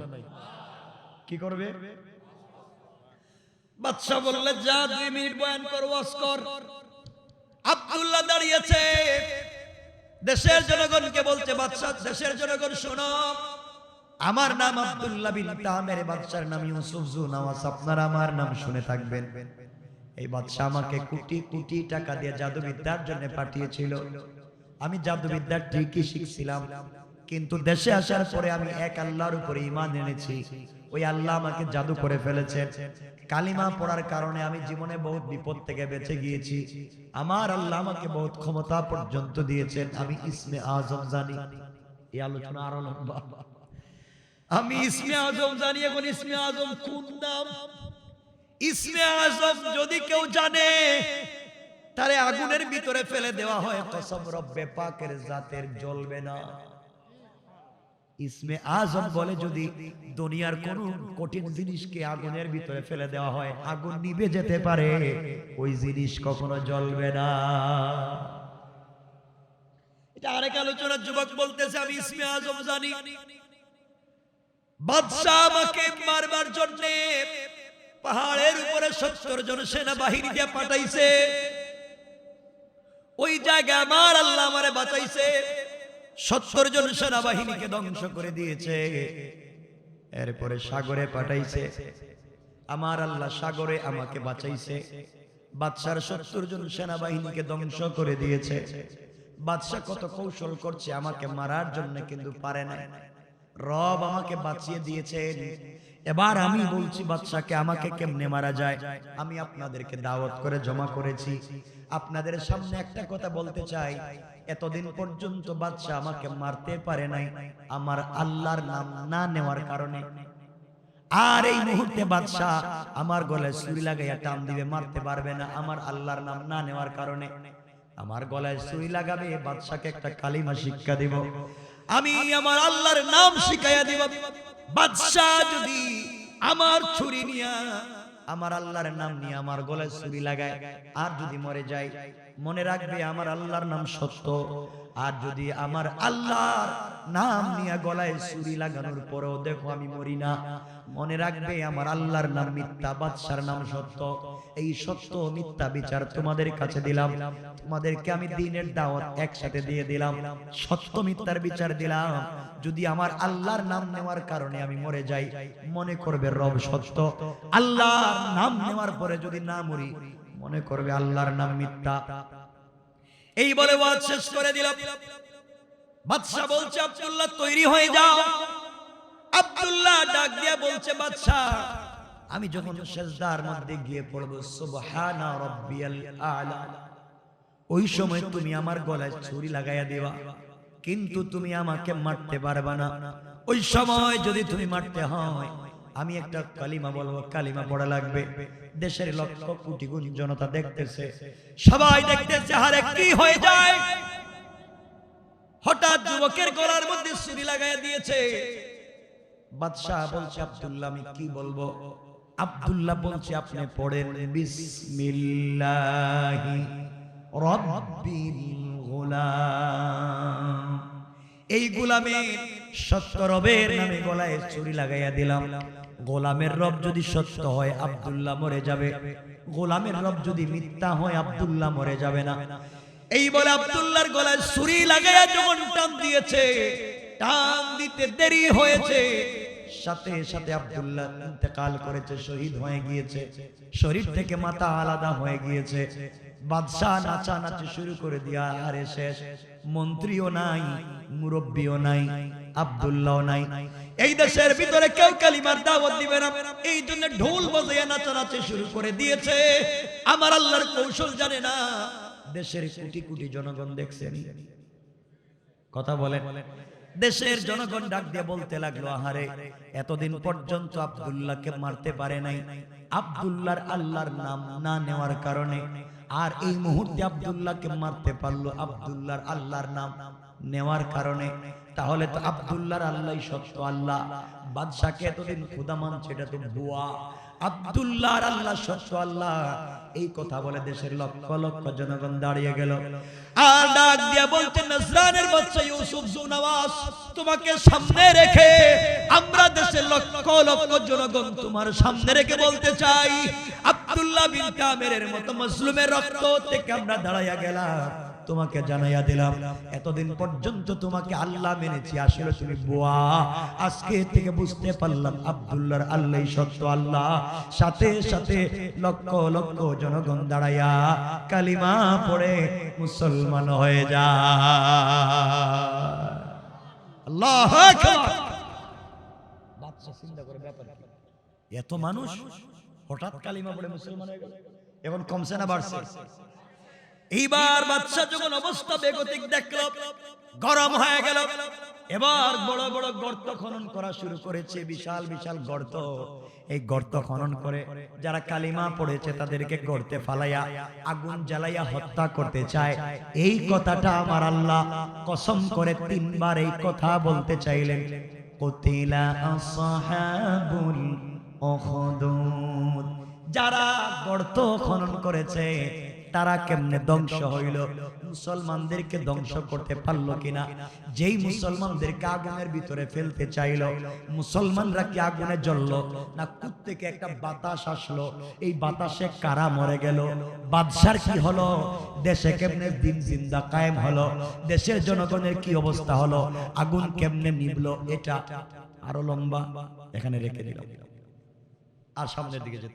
কি করবে? বাদশা বললে, যা 2 মিনিট বয়ান কর, ওয়াজ কর। আব্দুল্লাহ দাঁড়িয়েছে, দেশের জনগণকে বলছে, বাদশা, দেশের জনগণ শোনো, আমার নাম আব্দুল্লাহ বিন তামের, বাদশার নাম ইউসুফ জু নওয়াজ, আপনারা আমার নাম শুনে থাকবেন। এই বাদশা আমাকে কোটি কোটি টাকা দিয়ে জাদুবিদ্যার জন্য পাঠিয়েছিল। আমি জাদুবিদ্যা ঠিকই শিখছিলাম, কিন্তু দেশে আসার পরে আমি এক আল্লাহর উপরে ঈমান এনেছি। ওই আল্লাহ আমাকে জাদু করে ফেলেছেন। কালিমা পড়ার কারণে আমি জীবনে বহুত বিপদ থেকে বেঁচে গিয়েছি। আমার আল্লাহ আমাকে বহুত ক্ষমতা পর্যন্ত দিয়েছেন। আমি ইসমে আজম জানি। এই আলোচনা আরো লম্বা। আমি ইসমে আজম জানি। এখন ইসমে আজম কোন নাম? ইসমে আজম যদি কেউ জানে, তারে আগুনের ভিতরে ফেলে দেওয়া হয়, কসম রব্বে পাকের জাতের জ্বলবে না। ইসমে আজম বলে যদি দুনিয়ার কোন কঠিন জিনিসকে আগুনের ভিতরে ফেলে দেওয়া হয় আগুন নিভে যেতে পারে, ওই জিনিস কখনো জ্বলবে না। এটা আরেক আলোচনা। যুবক বলতেছে আমি ইসমে আজম জানি। বাদশা আমাকে মারবার জন্য পাহাড়ের উপরে 70 জন সেনাবাহিনীকে পাঠাইছে। ওই জায়গায় আমার আল্লাহ আমারে বাঁচাইছে। 70 জন সেনাবাহিনীকে ধ্বংস করে দিয়েছে। এরপরে সাগরে পাঠাইছে, আমার আল্লাহ সাগরে আমাকে বাঁচাইছে। বাদশার 70 জন সেনাবাহিনীকে ধ্বংস করে দিয়েছে। বাদশা কত কৌশল করছে আমাকে মারার জন্য, কিন্তু পারে না। রব আমাকে বাঁচিয়ে দিয়েছেন। এবার আমি বলছি বাদশাকে আমাকে কেমনে মারা যায়। আমি আপনাদেরকে দাওয়াত করে জমা করেছি। আপনাদের সামনে একটা কথা বলতে চাই, এতদিন পর্যন্ত বাদশা আমাকে মারতে পারে নাই আমার আল্লাহর নাম না নেওয়ার কারণে। আর এই মুহূর্তে বাদশা আমার গলায় ছুরি লাগাইয়া টান দিবে, মারতে পারবে না আমার আল্লাহর নাম না নেওয়ার কারণে। আমার গলায় ছুরি লাগাবে, বাদশাকে একটা কালিমা শিক্ষা দিব, আমি আমার আল্লাহর নাম শিখাইয়া দিব। বাদশা যদি আমার ছুরি নিয়া আমার আল্লাহর নাম নিয়ে আমার গলায় ছুরি লাগায় আর যদি মরে যায়, মনে রাখবে আমার আল্লাহর নাম সত্য। আর যদি আমার আল্লাহর নাম নিয়ে গলায় ছুরি লাগানোর পরেও দেখো আমি মরি না, মনে রাখবে আমার আল্লাহর নাম মিথ্যা, বাদশার নাম সত্য। এই সত্য মিথ্যা বিচার তোমাদের কাছে দিলাম। তোমাদেরকে আমি দ্বীনের দাওয়াত একসাথে দিয়ে দিলাম, সত্য মিথ্যার বিচার দিলাম। যদি আমার আল্লাহর নাম নেওয়ার কারণে আমি মরে যাই, মনে করবে রব সত্য। আল্লাহর নাম নেওয়ার পরে যদি না মরি, মনে করবে আল্লাহর নাম মিথ্যা। এই বলে ওয়াজ শেষ করে দিল। বাদশা বলছে আব্দুল্লাহ তৈরি হয়ে যাও। আব্দুল্লাহ ডাক দিয়া বলছে বাদশা আমি যখন সিজদার মধ্যে গিয়ে পড়ব সুবহানা রাব্বিয়াল আ'লা, ওই সময় তুমি আমার গলায় ছুরি লাগাইয়া দিবা, কিন্তু তুমি আমাকে মারতে পারবে না। ওই সময় যদি তুমি মারতে হয় আমি একটা কালিমা বলবো, কালিমা পড়া লাগবে। দেশের লক্ষ কোটি গুণ জনতা দেখতেছে, সবাই দেখতেছে হারে কি হয়ে যায়। হঠাৎ যুবকের গলার মধ্যে ছুরি লাগাইয়া দিয়েছে। বাদশা বলছে আব্দুল্লাহ আমি কি বলবো। আব্দুল্লাহ বলছে আপনি পড়েন বিসমিল্লাহি রাব্বিল গোলাম। এই গোলামের সত্য রবের নামে গলায় ছুরি লাগাইয়া দিলাম। গোলামের রব যদি সত্য হয় আব্দুল্লাহ মরে যাবে, গোলামের রব যদি মিথ্যা হয় আব্দুল্লাহ মরে যাবে না। এই বলে আব্দুল্লাহর গলায় ছুরি লাগাইয়া যখন টান দিয়েছে, টান দিতে দেরি হয়েছে, সাথে সাথে আব্দুল্লাহ ইন্তেকাল করেছে, শহীদ হয়ে গিয়েছে। শরীর থেকে মাথা আলাদা হয়ে গিয়েছে। বাদশা নাচানাচি শুরু করে দিয়া আরে শেষ। মন্ত্রীও নাই, মুরব্বিও নাই, আব্দুল্লাহও নাই। এই দেশের ভিতরে কেউ কালিমার দাওয়াত দিবে না, এই জন্য ঢোল বাজাইয়া নাচানাচি শুরু করে দিয়েছে। আমার আল্লাহর কৌশল জানে না। দেশের কোটি কোটি জনগণ দেখছেন, কথা বলেন। দেশের জনগণ ডাক দিয়ে বলতে লাগলো আহারে এতদিন পর্যন্ত আব্দুল্লাহকে মারতে পারে নাই আব্দুল্লাহর আল্লাহর নাম না নেওয়ার কারণে, আর এই মুহূর্তে আব্দুল্লাহকে মারতে পারলো আব্দুল্লাহর আল্লাহর নাম নেওয়ার কারণে। তাহলে তো আব্দুল্লাহর আল্লাহই সত্য আল্লাহ। বাদশাকে এতদিন খোদা মানছে, এটা তো ভুয়া। আব্দুল্লাহর আল্লাহ সত্য আল্লাহ। এই কথা বলে দেশের লক্ষ লক্ষ জনগণ দাঁড়িয়ে গেল। আর ডাক দিয়া বলতে নজরানের বাচ্চা ইউসুফ জুনওয়াজ, তোমাকে সামনে রেখে আমরা দেশের লক্ষ লক্ষ জনগণ তোমার সামনে রেখে বলতে চাই, আব্দুল্লাহ বিন কামেরের মতো মুসলিমের রক্ত থেকে আমরা দাঁড়াইয়া গেলাম। তোমাকে জানাইয়া দিলাম এতদিন পর্যন্ত তোমাকে আল্লাহ মেনেছি, আসলে তুমি বুয়া। আজকে থেকে বুঝতে পারলাম আব্দুল্লাহর আল্লাহই সত্য আল্লাহ। সাথে সাথে লক্ষ লক্ষ জনগণ দাঁড়াইয়া কালিমা পড়ে মুসলমান হয়ে যায়। আল্লাহু আকবার। বাদশা চিন্তা করে ব্যাপার কি, এত মানুষ হঠাৎ কালিমা পড়ে মুসলমান হয়ে গেল, এখন কমছে না বাড়ছে? এইবার বাদশা যখন অবস্থা বেগতিক দেখল, গরম হয়ে গেল। এবার বড় বড় গর্ত খনন করা শুরু করেছে, বিশাল বিশাল গর্ত। এই গর্ত খনন করে যারা কালিমা পড়েছে তাদেরকে গর্তে ফালাইয়া আগুন জ্বালাইয়া হত্যা করতে চায়। এই কথাটা আমার আল্লাহ কসম করে 3 বার এই কথা বলতে চাইলেন, কুতিলা আসহাবুল উখদুদ। যারা গর্ত খনন করেছে তারা কেমনে ধ্বংস হইল, মুসলমানদেরকে ধ্বংস করতে পারলো কিনা? যেই মুসলমানদেরকে আগুনের ভিতরে ফেলতে চাইলো, মুসলমানরা কি আগুনে জ্বললো না? থেকে একটা বাতাস আসলো, এই বাতাসে কারা মরে গেল? বাদশার কি হলো? দেশে কেমনে দিন জিন্দা কায়েম হলো? দেশের জনগণের কি অবস্থা হলো? আগুন কেমনে নিভলো? এটা আরো লম্বা, এখানে রেখে দিলাম। আর সামনের দিকে যেতে